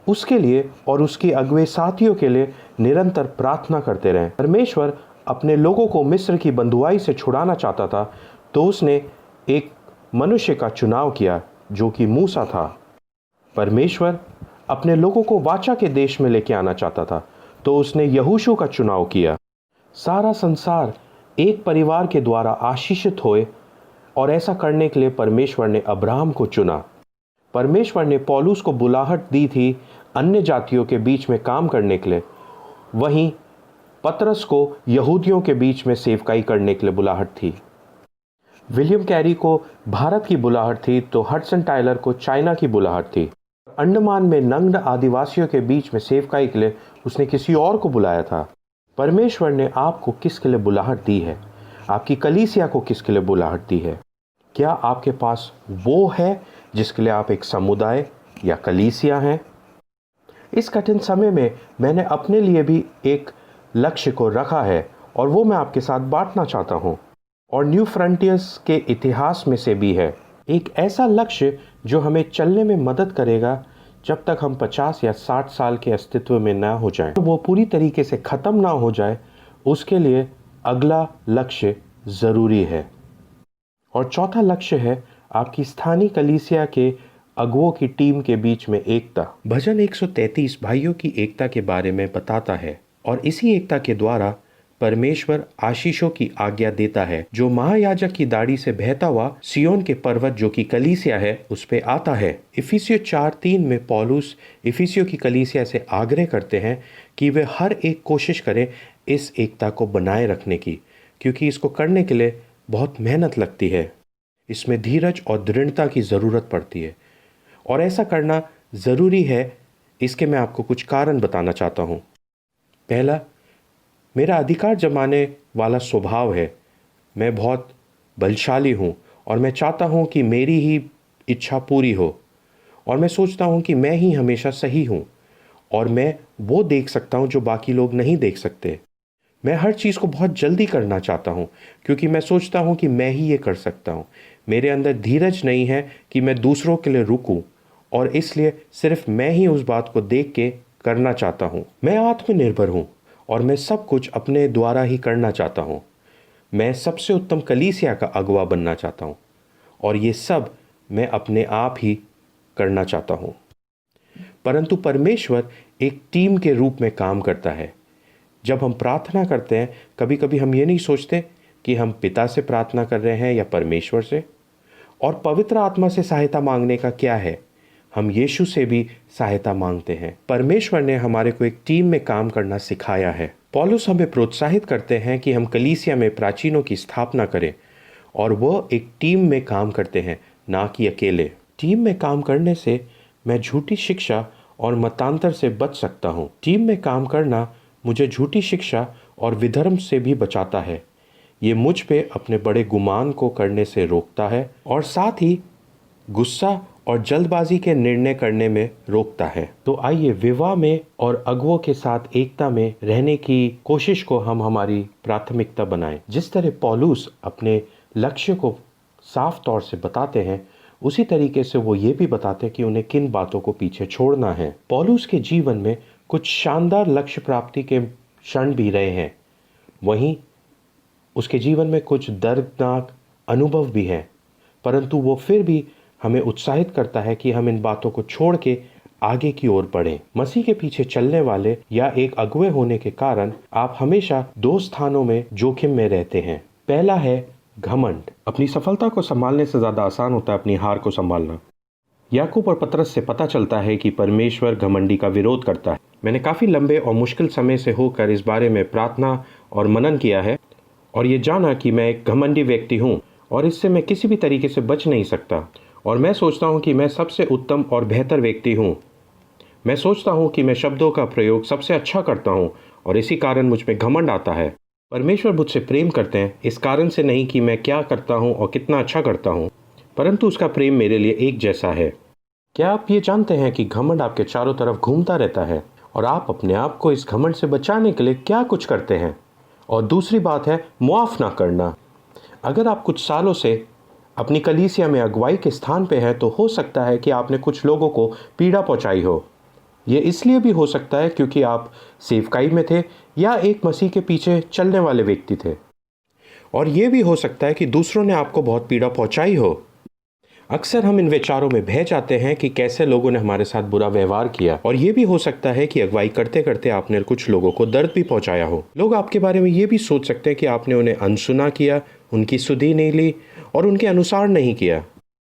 Speaker 1: उसके लिए और उसके अगुवे साथियों के लिए निरंतर प्रार्थना करते रहें। परमेश्वर अपने लोगों को मिस्र की बंधुआई से छुड़ाना चाहता था तो उसने एक मनुष्य का चुनाव किया जो कि मूसा था। परमेश्वर अपने लोगों को वाचा के देश में लेके आना चाहता था तो उसने यहोशू का चुनाव किया। सारा संसार एक परिवार के द्वारा आशीषित होए और ऐसा करने के लिए परमेश्वर ने अब्राहम को चुना। परमेश्वर ने पौलुस को बुलाहट दी थी अन्य जातियों के बीच में काम करने के लिए, वहीं पतरस को यहूदियों के बीच में सेवकाई करने के लिए बुलाहट थी। विलियम कैरी को भारत की बुलाहट थी तो हडसन टायलर को चाइना की बुलाहट थी। अंडमान में नग्न आदिवासियों के बीच में सेवकाई के लिए उसने किसी और को बुलाया था। परमेश्वर ने आपको किसके लिए बुलाहट दी है? आपकी कलीसिया को किसके लिए बुलाहट दी है? क्या आपके पास वो है जिसके लिए आप एक समुदाय या कलीसिया हैं? इस कठिन समय में मैंने अपने लिए भी एक लक्ष्य को रखा है और वो मैं आपके साथ बांटना चाहता हूँ, और न्यू फ्रंटियर्स के इतिहास में से भी है। एक ऐसा लक्ष्य जो हमें चलने में मदद करेगा जब तक हम 50 या 60 साल के अस्तित्व में ना हो जाएं, वो पूरी तरीके से ख़त्म ना हो जाए, उसके लिए अगला लक्ष्य ज़रूरी है। और चौथा लक्ष्य है आपकी स्थानीय कलीसिया के अगुओं की टीम के बीच में एकता। भजन 133 भाइयों की एकता के बारे में बताता है और इसी एकता के द्वारा परमेश्वर आशीषों की आज्ञा देता है जो महायाजक की दाढ़ी से बहता हुआ सियोन के पर्वत जो कि कलीसिया है उस पे आता है। इफिसियों 4:3 में पौलुस इफिसियों की कलीसिया से आग्रह करते हैं कि वे हर एक कोशिश करें इस एकता को बनाए रखने की, क्योंकि इसको करने के लिए बहुत मेहनत लगती है। इसमें धीरज और दृढ़ता की ज़रूरत पड़ती है और ऐसा करना ज़रूरी है। इसके मैं आपको कुछ कारण बताना चाहता हूँ। पहला, मेरा अधिकार जमाने वाला स्वभाव है। मैं बहुत बलशाली हूँ और मैं चाहता हूँ कि मेरी ही इच्छा पूरी हो, और मैं सोचता हूँ कि मैं ही हमेशा सही हूँ और मैं वो देख सकता हूँ जो बाकी लोग नहीं देख सकते। मैं हर चीज़ को बहुत जल्दी करना चाहता हूँ क्योंकि मैं सोचता हूँ कि मैं ही ये कर सकता हूँ। मेरे अंदर धीरज नहीं है कि मैं दूसरों के लिए रुकूँ, और इसलिए सिर्फ मैं ही उस बात को देख के करना चाहता हूँ। मैं आत्मनिर्भर हूँ और मैं सब कुछ अपने द्वारा ही करना चाहता हूँ। मैं सबसे उत्तम कलीसिया का अगुवा बनना चाहता हूँ और ये सब मैं अपने आप ही करना चाहता हूँ। परंतु परमेश्वर एक टीम के रूप में काम करता है। जब हम प्रार्थना करते हैं, कभी कभी हम ये नहीं सोचते कि हम पिता से प्रार्थना कर रहे हैं या परमेश्वर से। और पवित्र आत्मा से सहायता मांगने का क्या है? हम यीशु से भी सहायता मांगते हैं। परमेश्वर ने हमारे को एक टीम में काम करना सिखाया है। पौलुस हमें प्रोत्साहित करते हैं कि हम कलीसिया में प्राचीनों की स्थापना करें, और वो एक टीम में काम करते हैं, ना कि अकेले। टीम में काम करने से मैं झूठी शिक्षा और मतांतर से बच सकता हूँ। टीम में काम करना मुझे झूठी शिक्षा और विधर्म से भी बचाता है। ये मुझ पे अपने बड़े गुमान को करने से रोकता है और साथ ही गुस्सा और जल्दबाजी के निर्णय करने में रोकता है। तो आइए विवाह में और अगुओं के साथ एकता में रहने की कोशिश को हम हमारी प्राथमिकता बनाएं। जिस तरह पौलुस अपने लक्ष्य को साफ तौर से बताते हैं, उसी तरीके से वो ये भी बताते हैं कि उन्हें किन बातों को पीछे छोड़ना है। पौलुस के जीवन में कुछ शानदार लक्ष्य प्राप्ति के क्षण भी रहे हैं, वहीं उसके जीवन में कुछ दर्दनाक अनुभव भी हैं, परंतु वो फिर भी हमें उत्साहित करता है कि हम इन बातों को छोड़ के आगे की ओर बढ़ें। मसीह के पीछे चलने वाले या एक अगुवे होने के कारण आप हमेशा दो स्थानों में जोखिम में रहते हैं। पहला है घमंड। अपनी सफलता को संभालने से ज़्यादा आसान होता है अपनी हार को संभालना। याकूब और पतरस से पता चलता है कि परमेश्वर घमंडी का विरोध करता है। मैंने काफ़ी लंबे और मुश्किल समय से होकर इस बारे में प्रार्थना और मनन किया है और ये जाना कि मैं एक घमंडी व्यक्ति हूँ और इससे मैं किसी भी तरीके से बच नहीं सकता। और मैं सोचता हूँ कि मैं सबसे उत्तम और बेहतर व्यक्ति हूँ। मैं सोचता हूँ कि मैं शब्दों का प्रयोग सबसे अच्छा करता हूँ और इसी कारण मुझ में घमंड आता है। परमेश्वर मुझसे प्रेम करते हैं इस कारण से नहीं कि मैं क्या करता हूँ और कितना अच्छा करता हूँ, परंतु उसका प्रेम मेरे लिए एक जैसा है। क्या आप ये जानते हैं कि घमंड आपके चारों तरफ घूमता रहता है और आप अपने आप को इस घमंड से बचाने के लिए क्या कुछ करते हैं? और दूसरी बात है मुआफ ना करना। अगर आप कुछ सालों से अपनी कलीसिया में अगुवाई के स्थान पे हैं तो हो सकता है कि आपने कुछ लोगों को पीड़ा पहुंचाई हो, ये इसलिए भी हो सकता है क्योंकि आप सेवकाई में थे या एक मसीह के पीछे चलने वाले व्यक्ति थे। और ये भी हो सकता है कि दूसरों ने आपको बहुत पीड़ा पहुंचाई हो। अक्सर हम इन विचारों में बह जाते हैं कि कैसे लोगों ने हमारे साथ बुरा व्यवहार किया, और ये भी हो सकता है कि अगुवाई करते करते आपने कुछ लोगों को दर्द भी पहुंचाया हो। लोग आपके बारे में ये भी सोच सकते हैं कि आपने उन्हें अनसुना किया, उनकी सुधि नहीं ली और उनके अनुसार नहीं किया।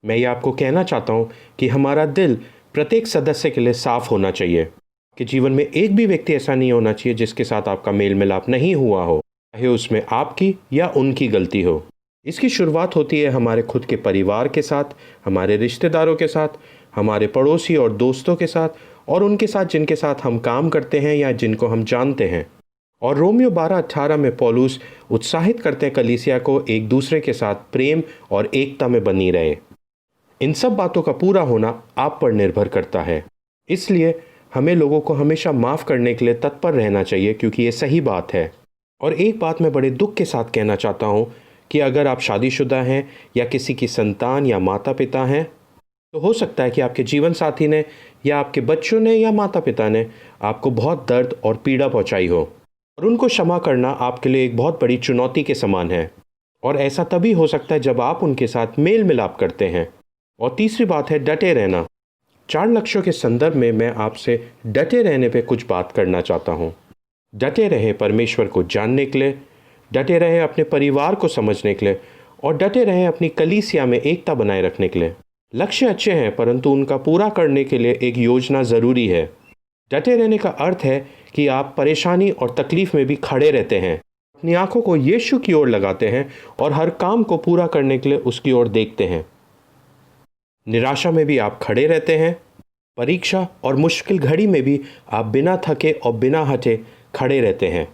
Speaker 1: मैं ये आपको कहना चाहता हूँ कि हमारा दिल प्रत्येक सदस्य के लिए साफ होना चाहिए कि जीवन में एक भी व्यक्ति ऐसा नहीं होना चाहिए जिसके साथ आपका मेल मिलाप नहीं हुआ हो, चाहे उसमें आपकी या उनकी गलती हो। इसकी शुरुआत होती है हमारे खुद के परिवार के साथ, हमारे रिश्तेदारों के साथ, हमारे पड़ोसी और दोस्तों के साथ, और उनके साथ जिनके साथ हम काम करते हैं या जिनको हम जानते हैं। और रोमियो 12:18 में पौलुस उत्साहित करते हैं कलीसिया को एक दूसरे के साथ प्रेम और एकता में बनी रहे। इन सब बातों का पूरा होना आप पर निर्भर करता है। इसलिए हमें लोगों को हमेशा माफ़ करने के लिए तत्पर रहना चाहिए, क्योंकि ये सही बात है। और एक बात मैं बड़े दुख के साथ कहना चाहता हूँ कि अगर आप शादीशुदा हैं या किसी की संतान या माता पिता हैं, तो हो सकता है कि आपके जीवन साथी ने या आपके बच्चों ने या माता पिता ने आपको बहुत दर्द और पीड़ा पहुंचाई हो, और उनको क्षमा करना आपके लिए एक बहुत बड़ी चुनौती के समान है। और ऐसा तभी हो सकता है जब आप उनके साथ मेल मिलाप करते हैं। और तीसरी बात है डटे रहना। 4 लक्ष्यों के संदर्भ में मैं आपसे डटे रहने पे कुछ बात करना चाहता हूँ। डटे रहे परमेश्वर को जानने के लिए, डटे रहे अपने परिवार को समझने के लिए, और डटे रहे अपनी कलीसिया में एकता बनाए रखने के लिए। लक्ष्य अच्छे हैं, परंतु उनका पूरा करने के लिए एक योजना ज़रूरी है। डटे रहने का अर्थ है कि आप परेशानी और तकलीफ में भी खड़े रहते हैं, अपनी आंखों को यीशु की ओर लगाते हैं और हर काम को पूरा करने के लिए उसकी ओर देखते हैं। निराशा में भी आप खड़े रहते हैं, परीक्षा और मुश्किल घड़ी में भी आप बिना थके और बिना हटे खड़े रहते हैं।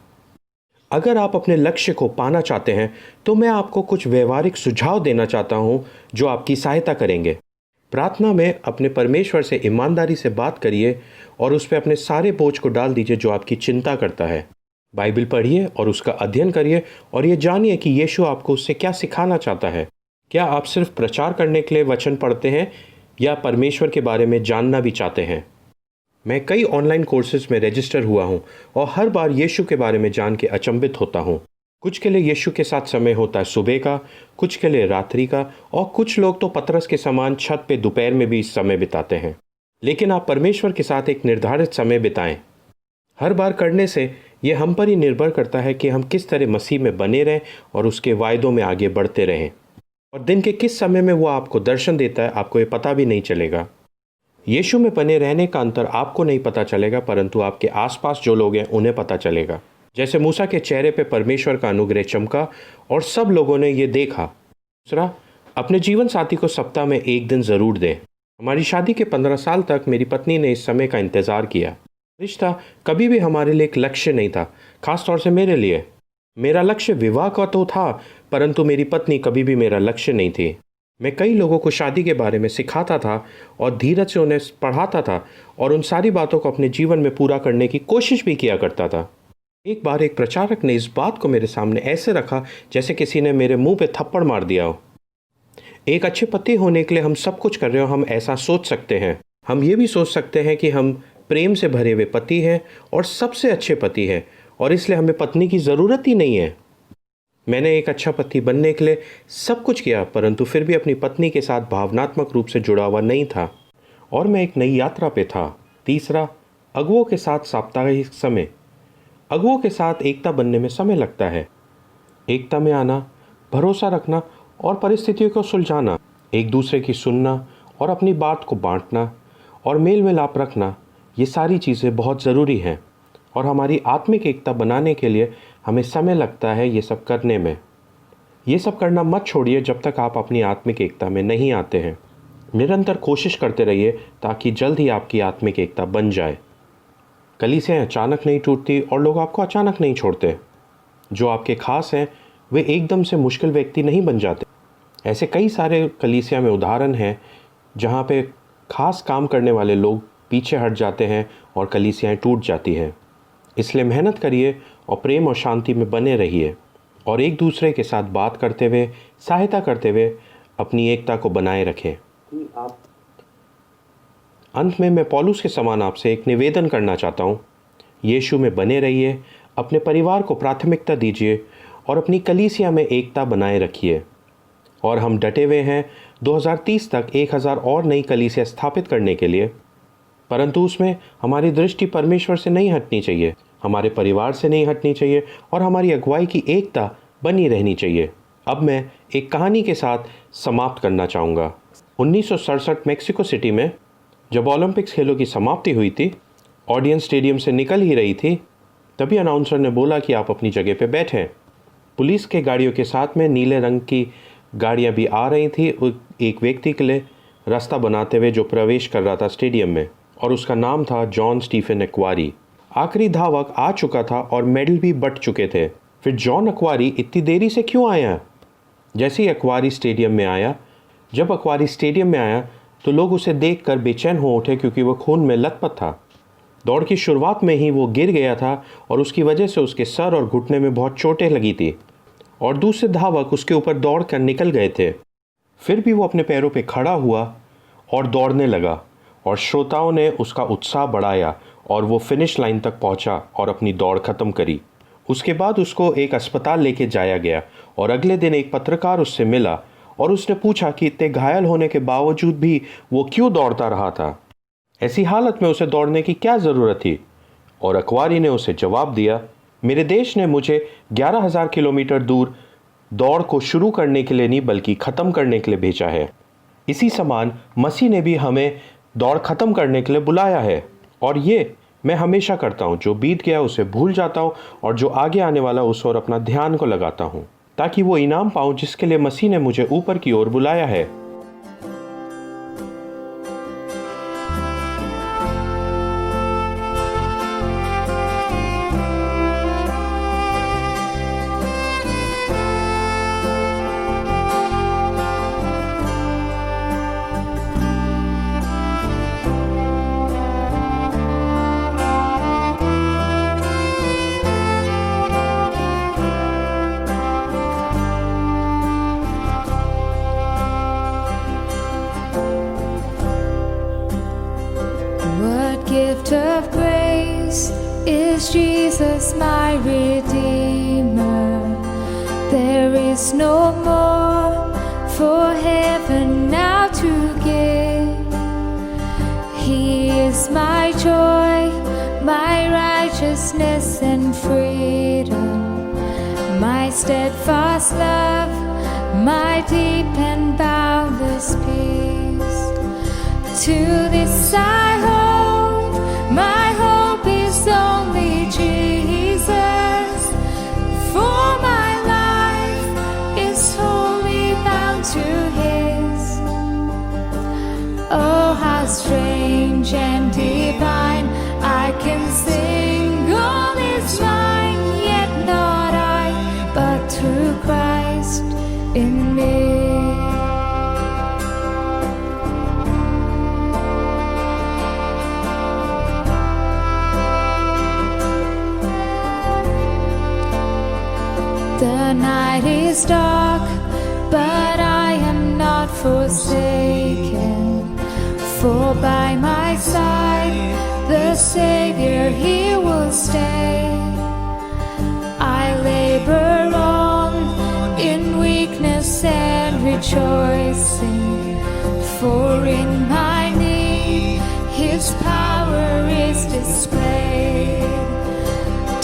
Speaker 1: अगर आप अपने लक्ष्य को पाना चाहते हैं तो मैं आपको कुछ व्यवहारिक सुझाव देना चाहता हूं जो आपकी सहायता करेंगे। प्रार्थना में अपने परमेश्वर से ईमानदारी से बात करिए और उस पर अपने सारे बोझ को डाल दीजिए जो आपकी चिंता करता है। बाइबल पढ़िए और उसका अध्ययन करिए और ये जानिए कि यीशु आपको उससे क्या सिखाना चाहता है। क्या आप सिर्फ प्रचार करने के लिए वचन पढ़ते हैं या परमेश्वर के बारे में जानना भी चाहते हैं? मैं कई ऑनलाइन कोर्सेज में रजिस्टर हुआ हूँ और हर बार यीशु के बारे में जान के अचंभित होता हूँ। कुछ के लिए यीशु के साथ समय होता है सुबह का, कुछ के लिए रात्रि का, और कुछ लोग तो पतरस के समान छत पे दोपहर में भी समय बिताते हैं। लेकिन आप परमेश्वर के साथ एक निर्धारित समय बिताएं। हर बार करने से ये हम पर ही निर्भर करता है कि हम किस तरह मसीह में बने रहें और उसके वायदों में आगे बढ़ते रहें। और दिन के किस समय में वो आपको दर्शन देता है आपको ये पता भी नहीं चलेगा। यीशु में बने रहने का अंतर आपको नहीं पता चलेगा, परंतु आपके आसपास जो लोग हैं उन्हें पता चलेगा। जैसे मूसा के चेहरे पे परमेश्वर का अनुग्रह चमका और सब लोगों ने ये देखा। दूसरा, अपने जीवन साथी को सप्ताह में एक दिन ज़रूर दें। हमारी शादी के 15 साल तक मेरी पत्नी ने इस समय का इंतज़ार किया। रिश्ता कभी भी हमारे लिए एक लक्ष्य नहीं था, खास तौर से मेरे लिए। मेरा लक्ष्य विवाह का तो था, परंतु मेरी पत्नी कभी भी मेरा लक्ष्य नहीं थी। मैं कई लोगों को शादी के बारे में सिखाता था और धीरज से उन्हें पढ़ाता था और उन सारी बातों को अपने जीवन में पूरा करने की कोशिश भी किया करता था। एक बार एक प्रचारक ने इस बात को मेरे सामने ऐसे रखा जैसे किसी ने मेरे मुंह पे थप्पड़ मार दिया हो। एक अच्छे पति होने के लिए हम सब कुछ कर रहे हो, हम ऐसा सोच सकते हैं। हम ये भी सोच सकते हैं कि हम प्रेम से भरे हुए पति हैं और सबसे अच्छे पति हैं और इसलिए हमें पत्नी की ज़रूरत ही नहीं है। मैंने एक अच्छा पति बनने के लिए सब कुछ किया, परंतु फिर भी अपनी पत्नी के साथ भावनात्मक रूप से जुड़ा हुआ नहीं था और मैं एक नई यात्रा पे था। तीसरा, अगुओं के साथ साप्ताहिक समय। अगुओं के साथ एकता बनने में समय लगता है। एकता में आना, भरोसा रखना और परिस्थितियों को सुलझाना, एक दूसरे की सुनना और अपनी बात को बांटना और मेल मिलाप रखना, ये सारी चीज़ें बहुत ज़रूरी हैं और हमारी आत्मिक एकता बनाने के लिए हमें समय लगता है ये सब करने में। ये सब करना मत छोड़िए जब तक आप अपनी आत्मिक एकता में नहीं आते हैं। निरंतर कोशिश करते रहिए ताकि जल्द ही आपकी आत्मिक एकता बन जाए। कलीसियाँ अचानक नहीं टूटती और लोग आपको अचानक नहीं छोड़ते। जो आपके खास हैं वे एकदम से मुश्किल व्यक्ति नहीं बन जाते। ऐसे कई सारे कलीसिया में उदाहरण हैं जहाँ पे खास काम करने वाले लोग पीछे हट जाते हैं और कलीसियाएँ टूट जाती हैं। इसलिए मेहनत करिए और प्रेम और शांति में बने रहिए और एक दूसरे के साथ बात करते हुए, सहायता करते हुए अपनी एकता को बनाए रखें। अंत में मैं पौलुस के समान आपसे एक निवेदन करना चाहता हूँ। यीशु में बने रहिए, अपने परिवार को प्राथमिकता दीजिए और अपनी कलीसिया में एकता बनाए रखिए। और हम डटे हुए हैं 2030 तक 1000 और नई कलीसिया स्थापित करने के लिए, परंतु उसमें हमारी दृष्टि परमेश्वर से नहीं हटनी चाहिए, हमारे परिवार से नहीं हटनी चाहिए और हमारी अगुवाई की एकता बनी रहनी चाहिए। अब मैं एक कहानी के साथ समाप्त करना चाहूँगा। 1967 मेक्सिको सिटी में जब ओलंपिक्स खेलों की समाप्ति हुई थी, ऑडियंस स्टेडियम से निकल ही रही थी, तभी अनाउंसर ने बोला कि आप अपनी जगह पे बैठें। पुलिस के गाड़ियों के साथ में नीले रंग की गाड़ियां भी आ रही थी एक व्यक्ति के लिए रास्ता बनाते हुए जो प्रवेश कर रहा था स्टेडियम में, और उसका नाम था जॉन स्टीफन एक्वारी। आखिरी धावक आ चुका था और मेडल भी बंट चुके थे। फिर जॉन एक्वारी इतनी देरी से क्यों आया? जैसे ही एक्वारी स्टेडियम में आया, जब एक्वारी स्टेडियम में आया तो लोग उसे देखकर बेचैन हो उठे क्योंकि वो खून में लथपथ था। दौड़ की शुरुआत में ही वो गिर गया था और उसकी वजह से उसके सर और घुटने में बहुत चोटें लगी थी और दूसरे धावक उसके ऊपर दौड़ कर निकल गए थे। फिर भी वो अपने पैरों पे खड़ा हुआ और दौड़ने लगा और श्रोताओं ने उसका उत्साह बढ़ाया और वो फिनिश लाइन तक पहुंचा और अपनी दौड़ ख़त्म करी। उसके बाद उसको एक अस्पताल लेके जाया गया और अगले दिन एक पत्रकार उससे मिला और उसने पूछा कि इतने घायल होने के बावजूद भी वो क्यों दौड़ता रहा था, ऐसी हालत में उसे दौड़ने की क्या ज़रूरत थी। और एक्वारी ने उसे जवाब दिया, मेरे देश ने मुझे 11,000 किलोमीटर दूर दौड़ को शुरू करने के लिए नहीं बल्कि ख़त्म करने के लिए भेजा है। इसी समान मसीह ने भी हमें दौड़ ख़त्म करने के लिए बुलाया है, और ये मैं हमेशा करता हूँ। जो बीत गया उसे भूल जाता हूँ और जो आगे आने वाला उस ओर अपना ध्यान को लगाता हूँ, ताकि वो इनाम पाऊँ जिसके लिए मसीह ने मुझे ऊपर की ओर बुलाया है।
Speaker 8: Of grace is Jesus my Redeemer. There is no more for heaven now to give. He is my joy, my righteousness and freedom, my steadfast love, my deep and boundless peace. To this I hold, my hope is only Jesus, for my life is wholly bound to His. Oh, how strange and divine, I can sing all is mine, yet not I, but through Christ in me. The night is dark, but I am not forsaken, for by my side the Savior, He will stay. I labor on in weakness and rejoicing, for in my need His power is displayed.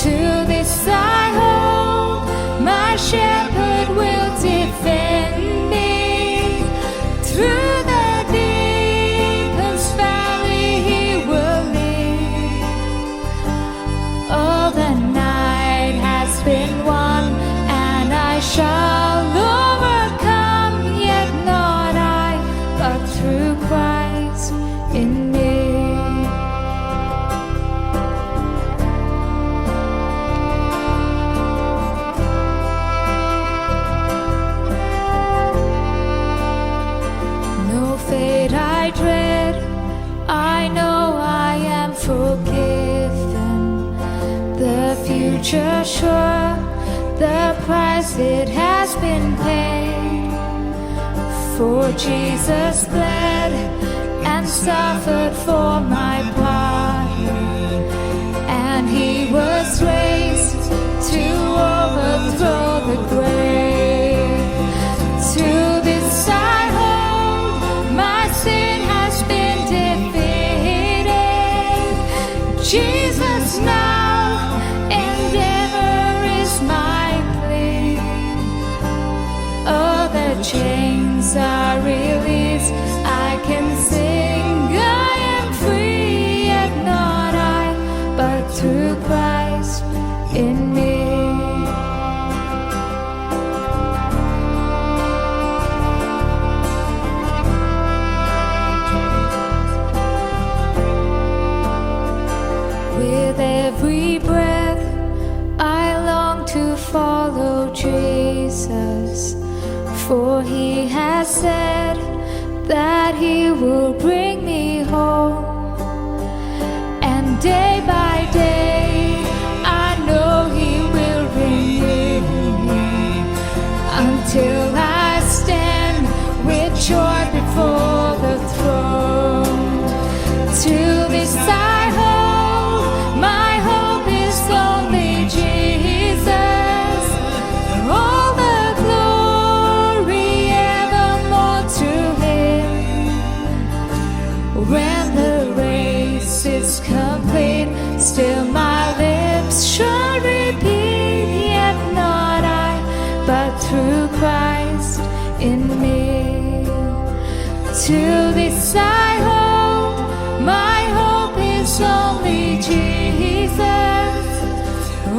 Speaker 8: To this I hold, my shepherd will defend me. Through the deepest valley He will lead. Oh, the night has been won, and I shall overcome, yet not I, but through Christ in me. I dread, I know I am forgiven. The future sure, the price it has been paid. For Jesus bled and suffered for my part. And he was raised to overthrow the grave. To this I hold, my sin has been defeated. Jesus now and ever is my plea. Oh, the chains are released, I can sing, I am free, yet not I, but through Christ in me. With every breath, I long to follow Jesus, for he has said that he will bring me home. And day by day, I know he will renew me until I stand with joy before the throne. To this I hold, my hope is only Jesus. All the glory evermore to him. When the race is complete, still my lips shall repeat, yet not I, but through Christ in me. To this I hold, my hope is only Jesus.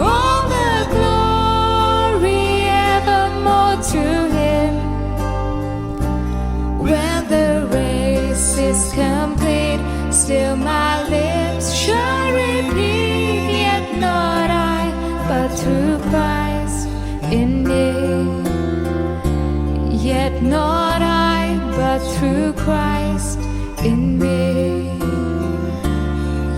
Speaker 8: All the glory evermore to him. When the race is complete, still my lips shall repeat, yet not I, but through Christ in me. Yet not I, but through Christ in me.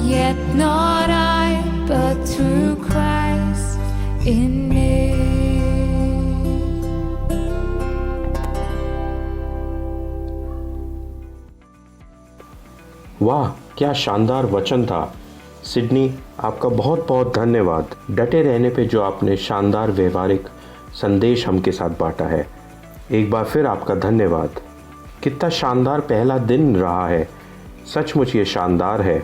Speaker 8: Yet not I, but through Christ in me.
Speaker 1: वाह, क्या शानदार वचन था। सिडनी, आपका बहुत बहुत धन्यवाद डटे रहने पे जो आपने शानदार व्यवहारिक संदेश हमके साथ बांटा है। एक बार फिर आपका धन्यवाद। कितना शानदार पहला दिन रहा है, सचमुच ये शानदार है।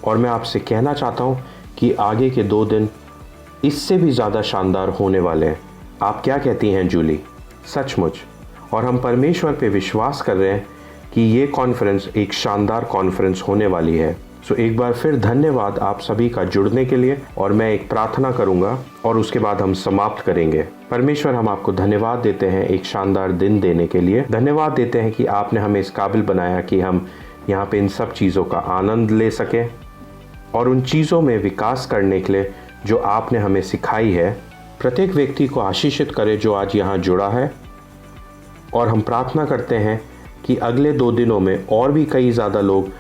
Speaker 1: और मैं आपसे कहना चाहता हूँ कि आगे के 2 दिन इससे भी ज़्यादा शानदार होने वाले हैं। आप क्या कहती हैं जूली? सचमुच। और हम परमेश्वर पे विश्वास कर रहे हैं कि ये कॉन्फ्रेंस एक शानदार कॉन्फ्रेंस होने वाली है। सो एक बार फिर धन्यवाद आप सभी का जुड़ने के लिए। और मैं एक प्रार्थना करूंगा और उसके बाद हम समाप्त करेंगे। परमेश्वर, हम आपको धन्यवाद देते हैं एक शानदार दिन देने के लिए। धन्यवाद देते हैं कि आपने हमें इस काबिल बनाया कि हम यहाँ पे इन सब चीज़ों का आनंद ले सकें और उन चीज़ों में विकास करने के लिए जो आपने हमें सिखाई है। प्रत्येक व्यक्ति को आशीषित करे जो आज यहाँ जुड़ा है। और हम प्रार्थना करते हैं कि अगले 2 दिनों में और भी कई ज़्यादा लोग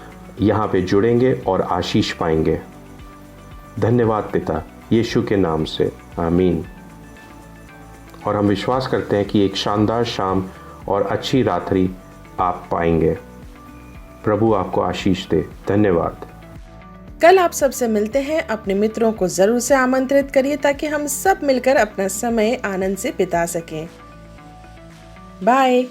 Speaker 1: यहाँ पे जुड़ेंगे और आशीष पाएंगे। धन्यवाद पिता, यीशु के नाम से, आमीन। और हम विश्वास करते हैं कि एक शानदार शाम और अच्छी रात्रि आप पाएंगे। प्रभु आपको आशीष दे। धन्यवाद।
Speaker 2: कल आप सबसे मिलते हैं। अपने मित्रों को जरूर से आमंत्रित करिए ताकि हम सब मिलकर अपना समय आनंद से बिता सकें। बाय।